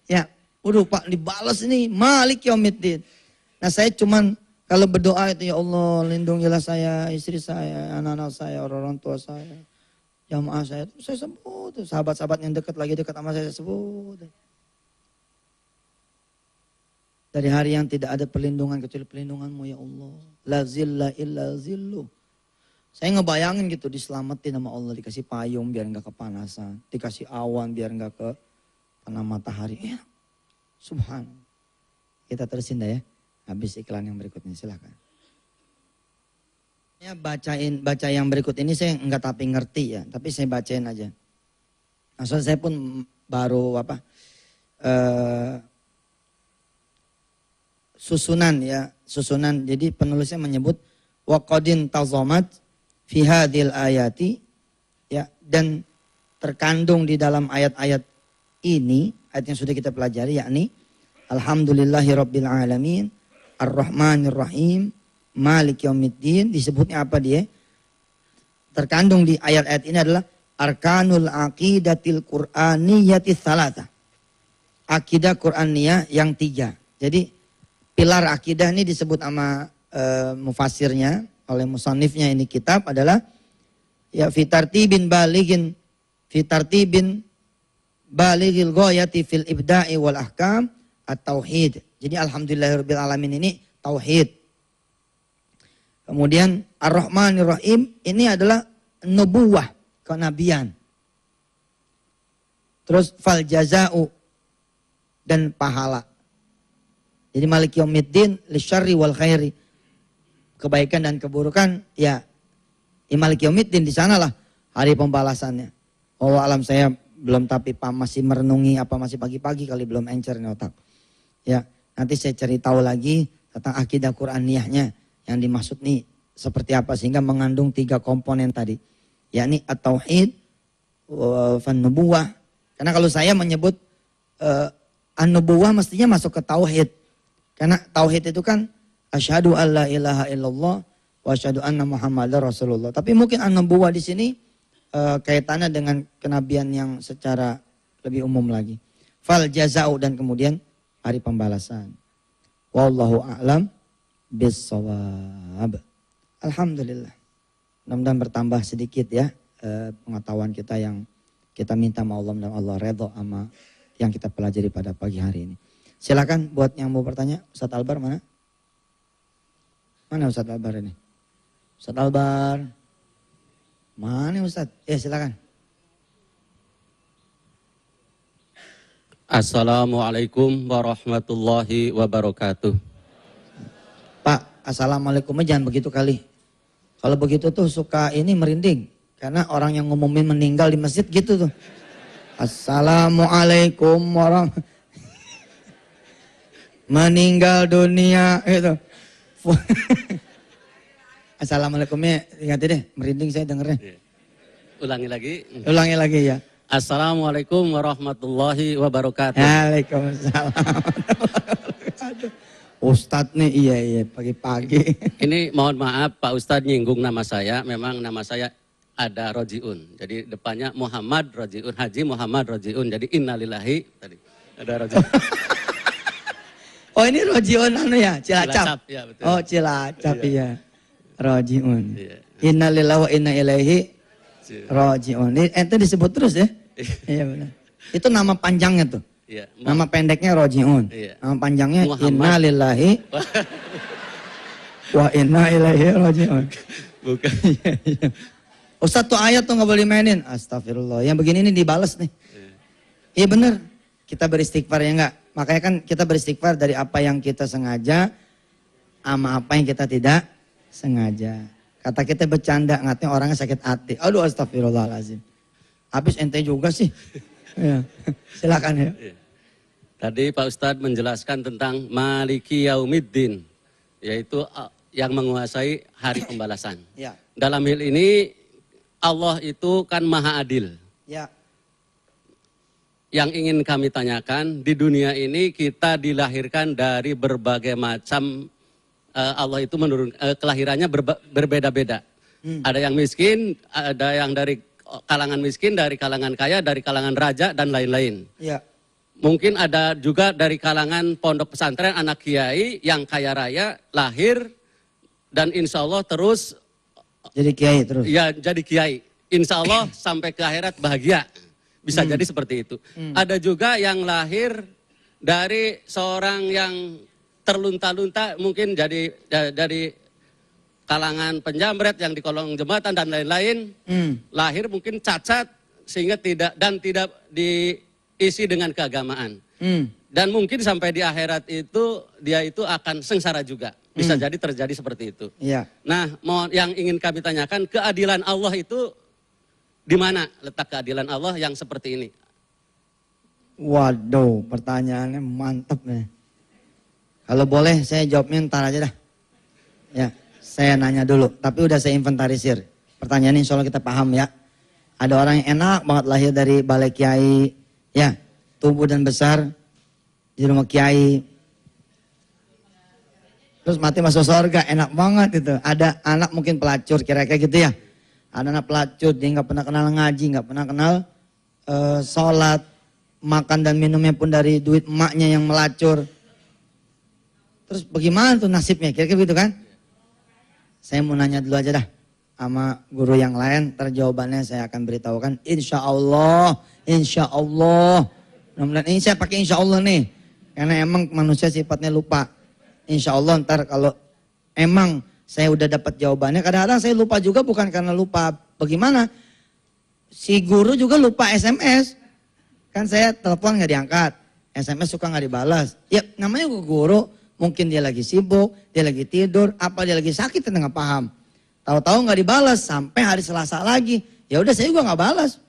Ya, waduh Pak dibalas ini, Malik Yaumiddin. Nah saya cuman kalau berdoa itu, ya Allah lindungilah saya, istri saya, anak-anak saya, orang-orang tua saya, jamaah saya, itu saya sebut. Sahabat-sahabat yang dekat sama saya sebut. Dari hari yang tidak ada perlindungan kecuali perlindunganmu ya Allah. La zilla illa zillu. Saya ngebayangin gitu diselamatin sama Allah, dikasih payung biar nggak kepanasan, dikasih awan biar nggak kena matahari. Ya, subhanallah. Kita terusin dah ya. Habis iklan yang berikutnya, silakan. Ya baca yang berikut ini saya nggak tapi ngerti ya, tapi saya bacain aja. Maksudnya saya pun baru susunan. Jadi penulisnya menyebut waqadin tazamat fi hadhil ayati, ya, dan terkandung di dalam ayat-ayat ini, ayat yang sudah kita pelajari, yakni alhamdulillahirabbil alamin arrahmanir rahim maliki yaumiddin. Disebutnya apa dia? Terkandung di ayat-ayat ini adalah arkanul aqidatil qur'aniyyati tsalatsa. Akidah Qur'aniyah yang 3. Jadi pilar akidah ini disebut sama mufasirnya, oleh musannifnya ini kitab adalah ya fitartibin balighil ghayati fil ibda'i wal ahkam at-tauhid. Jadi alhamdulillahirabbil alamin ini tauhid. Kemudian ar-rahmanir rahim ini adalah nubuwah, kenabian. Terus fal jaza'u dan pahala. Jadi Malik Yaumiddin lisyarri wal khairi, kebaikan dan keburukan, ya Malik Yaumiddin di sanalah hari pembalasannya. Allah alam, saya belum, tapi Pak masih merenungi, apa masih pagi-pagi kali belum encer nih otak. Ya, nanti saya cari tahu lagi tentang akidah Qur'aniyahnya yang dimaksud nih seperti apa, sehingga mengandung 3 komponen tadi, yakni at-tauhid, fan-nubuwah. Karena kalau saya menyebut an-nubuwah mestinya masuk ke tauhid. Karena tauhid itu kan asyhadu alla ilaha illallah wa asyhadu anna muhammadar rasulullah. Tapi mungkin an-nubuwah di sini kaitannya dengan kenabian yang secara lebih umum lagi. Fal jaza'u, dan kemudian hari pembalasan. Wallahu a'lam bissawab. Alhamdulillah. Mudah-mudahan bertambah sedikit ya pengetahuan kita yang kita minta sama Allah, dan Allah redha sama yang kita pelajari pada pagi hari ini. Silakan buat yang mau bertanya. Ustadz Albar mana? Mana Ustadz Albar ini? Ustadz Albar. Mana Ustadz? Ya silakan. Assalamualaikum warahmatullahi wabarakatuh. Pak, assalamualaikumnya jangan begitu kali. Kalau begitu tuh suka ini merinding. Karena orang yang ngumumin meninggal di masjid gitu tuh. Assalamualaikum warahmatullahi meninggal dunia itu. Assalamualaikumnya ingat deh, merinding saya dengernya. Ulangi lagi ya. Assalamualaikum warahmatullahi wabarakatuh. Waalaikumsalam. Ustadz nih, iya pagi-pagi. Ini mohon maaf Pak Ustadz nyinggung nama saya. Memang nama saya ada Rojiun. Jadi depannya Muhammad Rojiun, Haji Muhammad Rojiun. Jadi innalillahi tadi ada Rojiun. Oh ini Rojiun anu ya, Cilacap. Ya, betul. Oh Cilacap iya. Rojiun. Iya. Innalillahi wa inna ilaihi rajiun. Ini ente disebut terus ya? Iya benar. Itu nama panjangnya tuh. Iya. Nama pendeknya Rojiun. Iya. Nama panjangnya innalillahi wa inna ilaihi rajiun. Bukan. Iya. Ustadz tuh ayat tuh nggak boleh mainin. Astagfirullah. Yang begini ini dibales nih. Iya benar. Kita beristighfar ya enggak? Makanya kan kita beristighfar dari apa yang kita sengaja sama apa yang kita tidak sengaja. Kata kita bercanda, ngatnya orangnya sakit hati. Aduh astagfirullahaladzim. Habis ente juga sih. Ya. Silakan ya. Tadi Pak Ustadz menjelaskan tentang Maliki Yaumiddin. Yaitu yang menguasai hari pembalasan. Ya. Dalam hal ini Allah itu kan maha adil. Ya. Yang ingin kami tanyakan, di dunia ini kita dilahirkan dari berbagai macam, Allah itu kelahirannya berbeda-beda. Ada yang miskin, ada yang dari kalangan miskin, dari kalangan kaya, dari kalangan raja, dan lain-lain. Ya. Mungkin ada juga dari kalangan pondok pesantren, anak kiai yang kaya raya, lahir, dan insya Allah terus Jadi kiai terus. ya jadi kiai. Insya Allah sampai ke akhirat bahagia. Bisa jadi seperti itu. Ada juga yang lahir dari seorang yang terlunta-lunta, mungkin jadi dari kalangan penjamret yang di kolong jembatan dan lain-lain. Lahir mungkin cacat sehingga tidak diisi dengan keagamaan. Dan mungkin sampai di akhirat itu dia itu akan sengsara juga. Bisa jadi terjadi seperti itu. Iya. Nah, yang ingin kami tanyakan, keadilan Allah itu di mana letak keadilan Allah yang seperti ini? Waduh, pertanyaannya mantep nih. Kalau boleh saya jawabnya ntar aja dah. Ya, saya nanya dulu, tapi udah saya inventarisir. Pertanyaan insya Allah kita paham ya. Ada orang yang enak banget lahir dari balai kiai, ya, tumbuh dan besar di rumah kiai. Terus mati masuk surga, enak banget itu. Ada anak mungkin pelacur, kira-kira gitu ya. Ada anak pelacur, dia nggak pernah kenal ngaji, nggak pernah kenal sholat, makan dan minumnya pun dari duit emaknya yang melacur. Terus bagaimana tuh nasibnya, kira-kira gitu kan? Saya mau nanya dulu aja dah sama guru yang lain, terjawabannya saya akan beritahukan. Insya Allah. Mudah-mudahan ini saya pakai insya Allah nih, karena emang manusia sifatnya lupa. Insya Allah ntar kalau emang saya udah dapat jawabannya, kadang-kadang saya lupa juga bukan karena lupa. Bagaimana? Si guru juga lupa SMS. Kan saya telepon nggak diangkat, SMS suka nggak dibalas. Ya namanya guru, mungkin dia lagi sibuk, dia lagi tidur, apa dia lagi sakit, kita nggak paham. Tahu-tahu nggak dibalas sampai hari Selasa lagi. Ya udah saya juga nggak balas.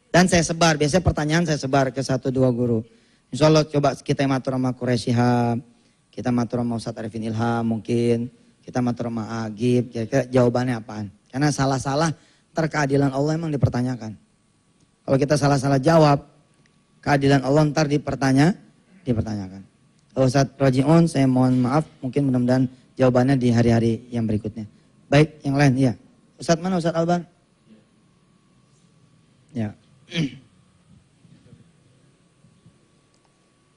Dan saya sebar, biasanya pertanyaan saya sebar ke 1-2 guru. Insya Allah coba kita matur sama Quraisy Shihab, kita matur sama Ustadz Arifin Ilham mungkin, kita matur sama Agib, kira-kira jawabannya apaan. Karena salah-salah keadilan Allah emang dipertanyakan. Kalau kita salah-salah jawab, keadilan Allah ntar dipertanyakan. Ustadz Roji'un, saya mohon maaf, mungkin mudah-mudahan jawabannya di hari-hari yang berikutnya. Baik, yang lain, iya. Ustadz mana Ustadz Alban? Ya.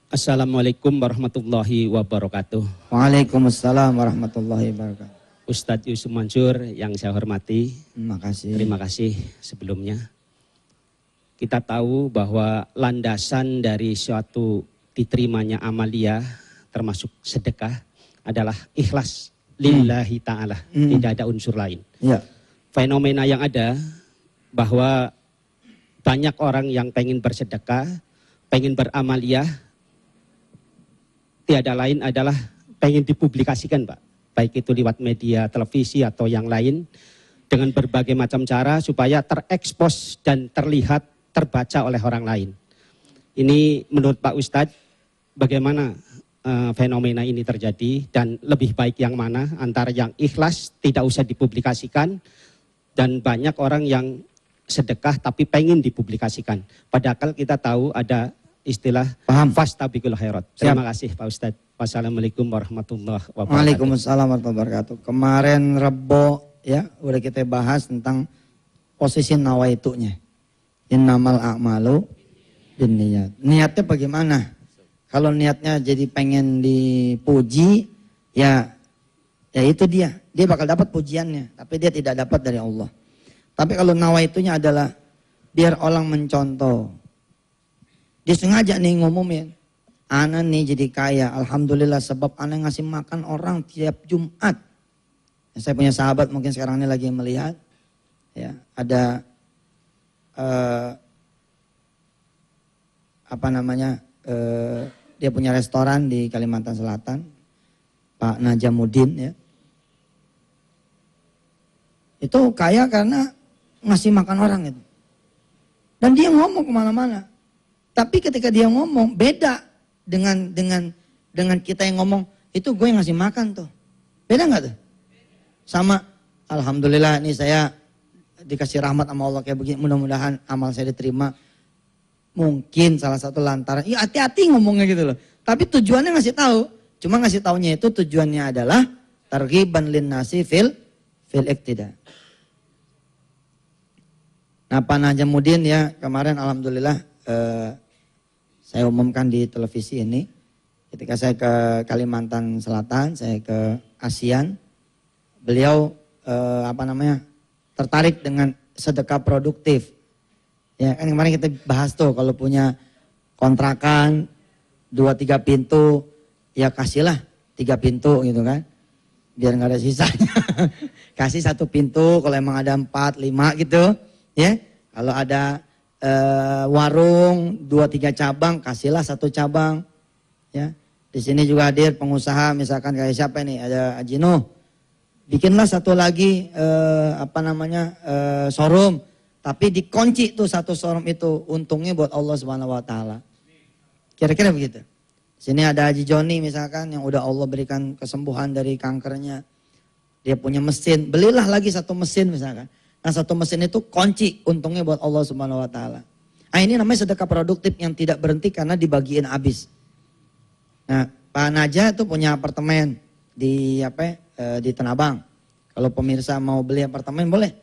Assalamualaikum warahmatullahi wabarakatuh. Waalaikumsalam warahmatullahi wabarakatuh. Ustadz Yusuf Mansur yang saya hormati. Terima kasih sebelumnya. Kita tahu bahwa landasan dari suatu diterimanya amalia termasuk sedekah adalah ikhlas lillahi ta'ala. Tidak ada unsur lain. Ya. Fenomena yang ada bahwa banyak orang yang pengen bersedekah, pengen beramaliyah, tiada lain adalah pengen dipublikasikan Pak. Baik itu lewat media, televisi atau yang lain. Dengan berbagai macam cara supaya terekspos dan terlihat, terbaca oleh orang lain. Ini menurut Pak Ustadz, bagaimana fenomena ini terjadi dan lebih baik yang mana antara yang ikhlas tidak usah dipublikasikan dan banyak orang yang sedekah tapi pengen dipublikasikan. Padahal kita tahu ada istilah fastabiqul khairat. Terima kasih Pak Ustadz. Wassalamualaikum warahmatullahi wabarakatuh. Waalaikumsalam warahmatullahi wabarakatuh. Kemarin Rebo ya udah kita bahas tentang posisi nawaitunya. Innamal a'malu binniyat. Niatnya bagaimana? Kalau niatnya jadi pengen dipuji, ya itu dia bakal dapat pujiannya, tapi dia tidak dapat dari Allah. Tapi kalau nawaitunya adalah biar orang mencontoh. Dia sengaja nih ngumumin, ana nih jadi kaya, alhamdulillah sebab ana ngasih makan orang tiap Jumat. Saya punya sahabat mungkin sekarang ini lagi melihat, ya ada dia punya restoran di Kalimantan Selatan, Pak Najamuddin ya. Itu kaya karena ngasih makan orang itu. Dan dia ngomong kemana-mana. Tapi ketika dia ngomong beda dengan kita yang ngomong, itu gue yang ngasih makan tuh. Beda nggak tuh? Sama, alhamdulillah nih saya dikasih rahmat sama Allah kayak begini, mudah-mudahan amal saya diterima. Mungkin salah satu lantaran, iya hati-hati ngomongnya gitu loh. Tapi tujuannya ngasih tahu. Cuma ngasih taunya itu tujuannya adalah targhiban linnasi fil iktida. Nah Pak Najamuddin ya kemarin alhamdulillah saya umumkan di televisi ini. Ketika saya ke Kalimantan Selatan, saya ke ASEAN, beliau tertarik dengan sedekah produktif. Ya kan kemarin kita bahas tuh kalau punya kontrakan 2-3 pintu, ya kasihlah 3 pintu gitu kan. Biar nggak ada sisanya. Kasih 1 pintu kalau emang ada 4, 5 gitu. Ya, kalau ada warung 2-3 cabang, kasihlah 1 cabang. Ya, di sini juga hadir pengusaha, misalkan kayak siapa nih, ada Ajino, bikinlah 1 lagi showroom, tapi dikunci tuh 1 showroom itu, untungnya buat Allah Subhanahu Wa Taala. Kira-kira begitu. Sini ada Haji Joni misalkan yang udah Allah berikan kesembuhan dari kankernya, dia punya mesin, belilah lagi 1 mesin misalkan. Nah 1 mesin itu kunci, untungnya buat Allah Subhanahu Wa Taala. Nah ini namanya sedekah produktif yang tidak berhenti karena dibagiin habis. Nah Pak Naja itu punya apartemen di Tanah Abang. Kalau pemirsa mau beli apartemen boleh.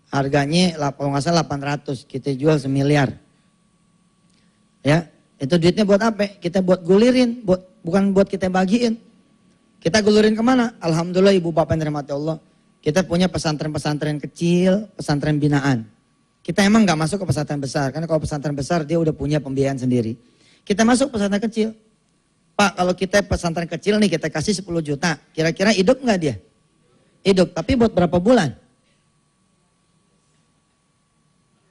Harganya kalau nggak salah 800, kita jual 1 miliar. Ya, itu duitnya buat apa? Kita buat gulirin, bukan buat kita bagiin. Kita gulirin kemana? Alhamdulillah ibu bapak yang dirahmati Allah. Kita punya pesantren-pesantren kecil, pesantren binaan. Kita emang nggak masuk ke pesantren besar, karena kalau pesantren besar dia udah punya pembiayaan sendiri. Kita masuk pesantren kecil. Pak, kalau kita pesantren kecil nih kita kasih 10 juta, kira-kira hidup nggak dia? Hidup, tapi buat berapa bulan?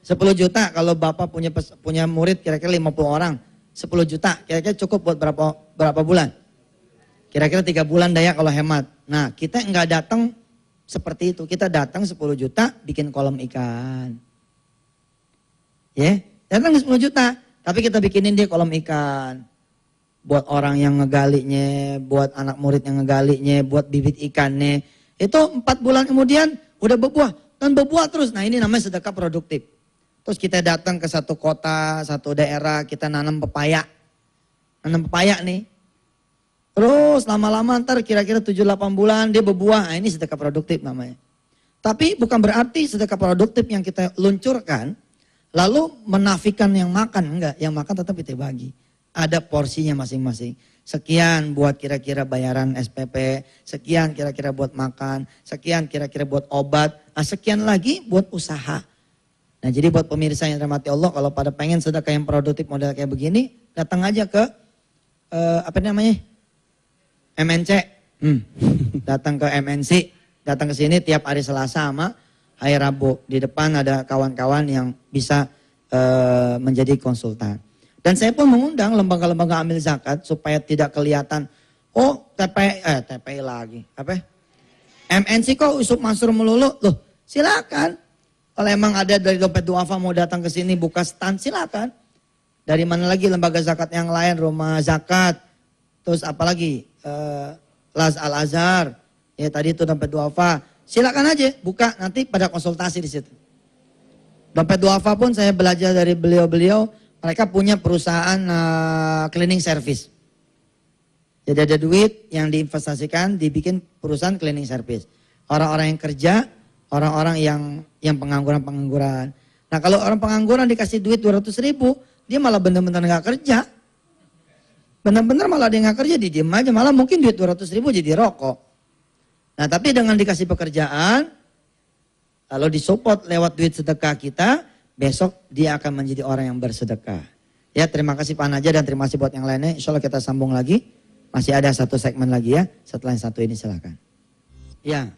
10 juta kalau bapak punya murid kira-kira 50 orang, 10 juta kira-kira cukup buat berapa bulan? Kira-kira 3 bulan daya kalau hemat. Nah kita nggak datang seperti itu, kita datang 10 juta bikin kolam ikan. Ya, datang 10 juta, tapi kita bikinin dia kolam ikan. Buat orang yang ngegalinya, buat anak murid yang ngegalinya, buat bibit ikannya. Itu 4 bulan kemudian udah berbuah dan berbuah terus. Nah ini namanya sedekah produktif. Terus kita datang ke 1 kota, 1 daerah, kita nanam pepaya. Nanam pepaya nih. Terus lama-lama ntar kira-kira 7-8 bulan dia berbuah. Nah ini sedekah produktif namanya. Tapi bukan berarti sedekah produktif yang kita luncurkan lalu menafikan yang makan. Enggak, yang makan tetap kita bagi. Ada porsinya masing-masing. Sekian buat kira-kira bayaran SPP, sekian kira-kira buat makan, sekian kira-kira buat obat, nah sekian lagi buat usaha. Nah jadi buat pemirsa yang dirahmati Allah, kalau pada pengen sedekah yang produktif model kayak begini, datang aja ke MNC, datang ke MNC, datang ke sini tiap hari Selasa sama hari Rabu. Di depan ada kawan-kawan yang bisa menjadi konsultan. Dan saya pun mengundang lembaga-lembaga amil zakat supaya tidak kelihatan, oh TPI lagi, MNC kok Yusuf Mansur melulu, loh silakan. Kalau emang ada dari dompet duafa mau datang ke sini buka stand silakan. Dari mana lagi lembaga zakat yang lain, rumah zakat, terus apalagi Laz Al Azhar, ya tadi itu dompet duafa, silakan aja buka nanti pada konsultasi di situ. Dompet duafa pun saya belajar dari beliau-beliau. Mereka punya perusahaan cleaning service. Jadi ada duit yang diinvestasikan, dibikin perusahaan cleaning service. Orang-orang yang kerja, orang-orang yang pengangguran. Nah kalau orang pengangguran dikasih duit 200 ribu, dia malah benar-benar nggak kerja. Benar-benar malah dia nggak kerja, dia diem aja. Malah mungkin duit 200 ribu jadi rokok. Nah tapi dengan dikasih pekerjaan, lalu disupport lewat duit sedekah kita, besok dia akan menjadi orang yang bersedekah. Ya terima kasih Pak Naja dan terima kasih buat yang lainnya. Insya Allah kita sambung lagi. Masih ada 1 segmen lagi ya. Setelah yang 1 ini silakan. Ya,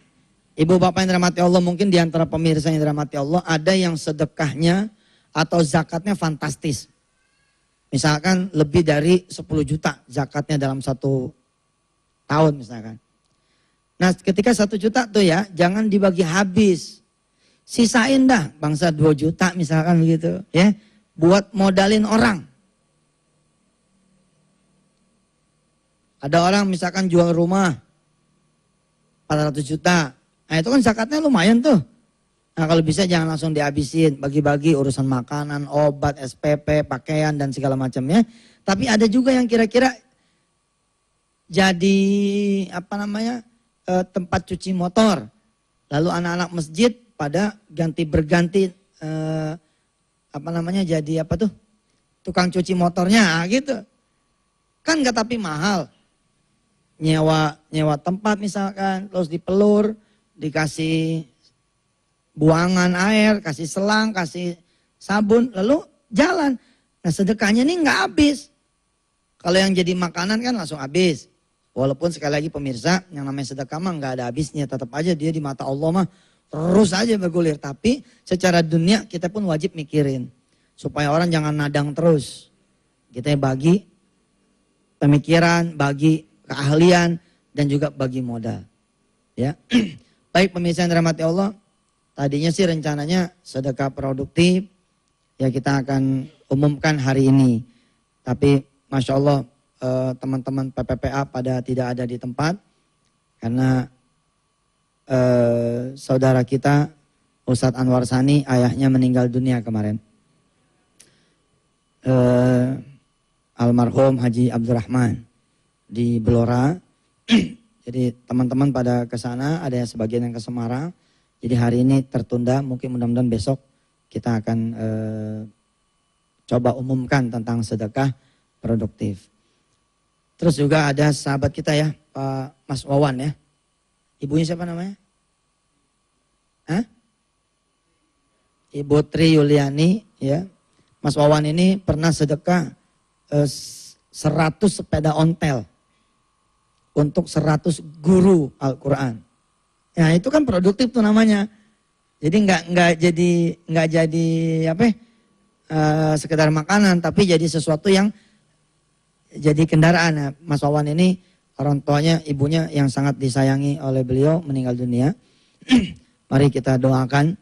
Ibu Bapak yang dirahmati Allah, mungkin di antara pemirsa yang dirahmati Allah ada yang sedekahnya atau zakatnya fantastis. Misalkan lebih dari 10 juta zakatnya dalam 1 tahun misalkan. Nah ketika 1 juta tuh ya jangan dibagi habis. Sisain dah bangsa 2 juta misalkan begitu ya. Buat modalin orang. Ada orang misalkan jual rumah 400 juta. Nah itu kan zakatnya lumayan tuh. Nah kalau bisa jangan langsung dihabisin, bagi-bagi urusan makanan, obat, SPP, pakaian dan segala macamnya. Tapi ada juga yang kira-kira jadi tempat cuci motor. Lalu anak-anak masjid pada berganti jadi tukang cuci motornya gitu. Kan nggak tapi mahal. Nyewa tempat misalkan, terus dipelur, dikasih buangan air, kasih selang, kasih sabun, lalu jalan. Nah sedekahnya ini nggak habis. Kalau yang jadi makanan kan langsung habis. Walaupun sekali lagi pemirsa, yang namanya sedekah mah nggak ada habisnya. Tetap aja dia di mata Allah mah terus aja bergulir. Tapi secara dunia kita pun wajib mikirin. Supaya orang jangan nadang terus. Kita bagi pemikiran, bagi keahlian, dan juga bagi modal. Ya, baik pemirsa yang dirahmati Allah. Tadinya sih rencananya sedekah produktif. Ya kita akan umumkan hari ini. Tapi Masya Allah teman-teman PPPA pada tidak ada di tempat. Karena saudara kita Ustadz Anwar Sani ayahnya meninggal dunia kemarin. Almarhum Haji Abdurrahman di Blora. Jadi teman-teman pada ke sana, ada yang sebagian yang ke Semarang. Jadi hari ini tertunda, mungkin mudah-mudahan besok kita akan coba umumkan tentang sedekah produktif. Terus juga ada sahabat kita ya, Pak Mas Wawan ya. Ibunya siapa namanya? Hah? Ibu Tri Yuliani ya. Mas Wawan ini pernah sedekah 100 sepeda ontel untuk 100 guru Al-Quran. Ya itu kan produktif tuh namanya. Jadi nggak jadi sekedar makanan, tapi jadi sesuatu yang jadi kendaraan. Nah, Mas Wawan ini orang tuanya, ibunya yang sangat disayangi oleh beliau meninggal dunia. Mari kita doakan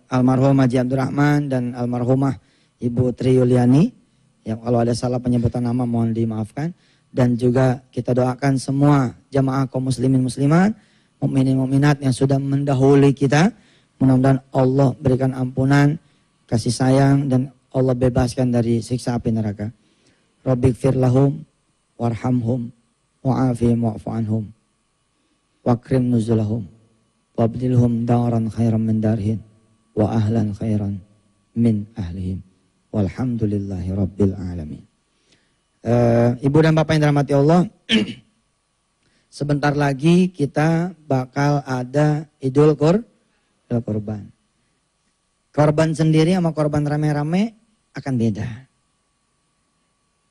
almarhum Haji Abdurrahman dan almarhumah Ibu Tri Yuliani. Ya, kalau ada salah penyebutan nama mohon dimaafkan. Dan juga kita doakan semua jamaah kaum muslimin muslimat, mukminin mukminat yang sudah mendahului kita. Mudah-mudahan Allah berikan ampunan, kasih sayang, dan Allah bebaskan dari siksa api neraka. Rabbighfir lahum warhamhum wa'afihim wa'fu anhum wakrim nuzulahum wabdilhum daran khairan min darhin wa ahlan khairan min ahlihim walhamdulillahi rabbil alamin. Ibu dan Bapak yang dirahmati Allah, sebentar lagi kita bakal ada Idul Kurban. Korban sendiri sama korban rame-rame akan beda.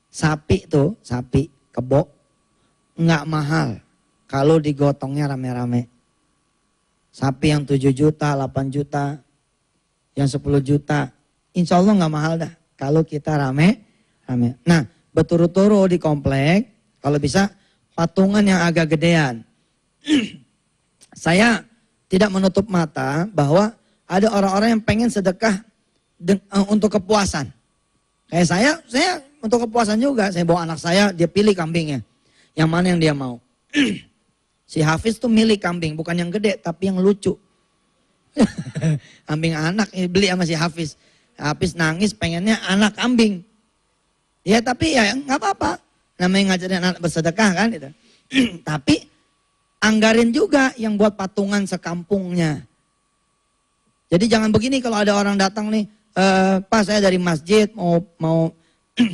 Sapi kebo nggak mahal kalau digotongnya rame-rame. Sapi yang 7 juta, 8 juta, yang 10 juta, insya Allah nggak mahal dah kalau kita rame. Nah, berturu-turu di komplek, kalau bisa patungan yang agak gedean. Saya tidak menutup mata bahwa ada orang-orang yang pengen sedekah untuk kepuasan. Kayak saya untuk kepuasan juga. Saya bawa anak saya, dia pilih kambingnya. Yang mana yang dia mau. Si Hafiz tuh milih kambing, bukan yang gede, tapi yang lucu. Kambing anak, beli sama si Hafiz. Hafiz nangis pengennya anak kambing. Ya tapi ya nggak apa-apa. Namanya ngajarin anak bersedekah kan. Gitu. Tapi anggarin juga yang buat patungan sekampungnya. Jadi jangan begini kalau ada orang datang nih, Pak saya dari masjid mau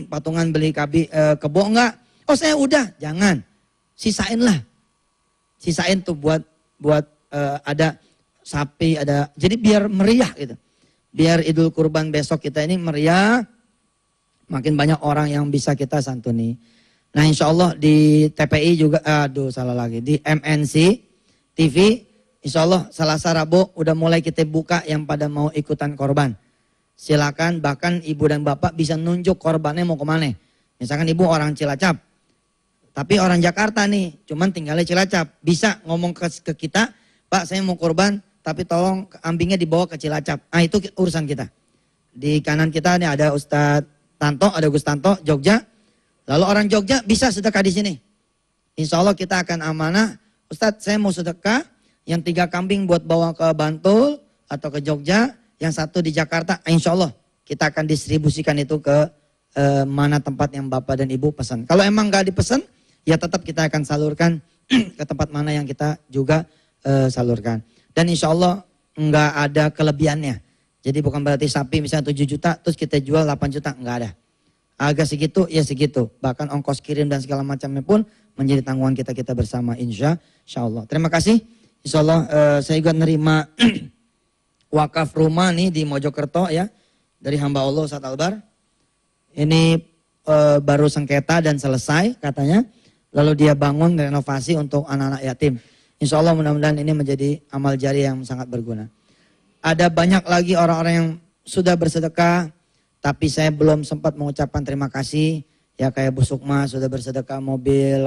patungan beli kebo enggak? Oh saya udah, jangan. Sisain lah. Sisain tuh buat ada sapi, ada. Jadi biar meriah gitu. Biar Idul Kurban besok kita ini meriah. Makin banyak orang yang bisa kita santuni. Nah insya Allah di TPI juga, di MNC TV, insya Allah Selasa Rabu udah mulai kita buka yang pada mau ikutan korban. Silakan, bahkan ibu dan bapak bisa nunjuk korbannya mau kemana. Misalkan ibu orang Cilacap, tapi orang Jakarta nih, cuman tinggalnya Cilacap. Bisa ngomong ke kita, Pak saya mau korban, tapi tolong kambingnya dibawa ke Cilacap. Ah itu urusan kita. Di kanan kita nih ada Ustadz Tanto, ada Gus Tanto, Jogja. Lalu orang Jogja bisa sedekah di sini. Insya Allah kita akan amanah. Ustadz saya mau sedekah, yang 3 kambing buat bawa ke Bantul atau ke Jogja, yang 1 di Jakarta, insya Allah kita akan distribusikan itu ke mana tempat yang Bapak dan Ibu pesan. Kalau emang nggak dipesan, ya tetap kita akan salurkan ke tempat mana yang kita juga salurkan. Dan insya Allah nggak ada kelebihannya. Jadi bukan berarti sapi misalnya 7 juta, terus kita jual 8 juta, nggak ada. Agak segitu, ya segitu. Bahkan ongkos kirim dan segala macamnya pun menjadi tanggungan kita bersama, insya Allah. Terima kasih. Insya Allah saya juga nerima wakaf rumah nih di Mojokerto ya. Dari hamba Allah Ustaz Albar. Ini baru sengketa dan selesai katanya. Lalu dia bangun renovasi untuk anak-anak yatim. Insya Allah mudah-mudahan ini menjadi amal jari yang sangat berguna. Ada banyak lagi orang-orang yang sudah bersedekah, tapi saya belum sempat mengucapkan terima kasih. Ya kayak Bu Sukma sudah bersedekah mobil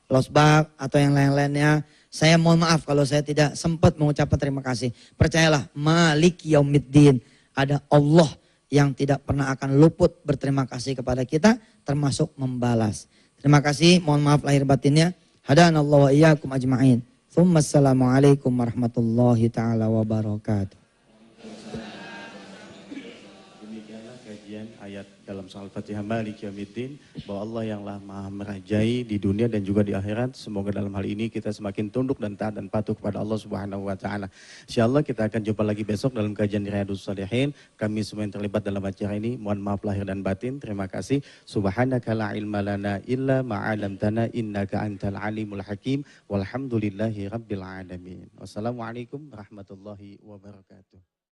losbak atau yang lain-lainnya. Saya mohon maaf kalau saya tidak sempat mengucapkan terima kasih. Percayalah, Malik Yaumiddin, ada Allah yang tidak pernah akan luput berterima kasih kepada kita, termasuk membalas. Terima kasih, mohon maaf lahir batinnya. Hadanallahu wa iyyakum ajma'in. Assalamualaikum warahmatullahi taala wabarakatuh. Demikianlah kajian ayat dalam surah Al-Fatihah Malik Yaumiddin, bahwa Allah yang maha merajai di dunia dan juga di akhirat. Semoga dalam hal ini kita semakin tunduk dan taat dan patuh kepada Allah Subhanahu wa taala. Insyaallah kita akan jumpa lagi besok dalam kajian Riyadhus Shalihin. Kami semua yang terlibat dalam acara ini mohon maaf lahir dan batin. Terima kasih. Subhanaka la ilma lana illa ma 'allamtana innaka antal alimul hakim. Walhamdulillahi rabbil alamin. Wassalamualaikum warahmatullahi wabarakatuh.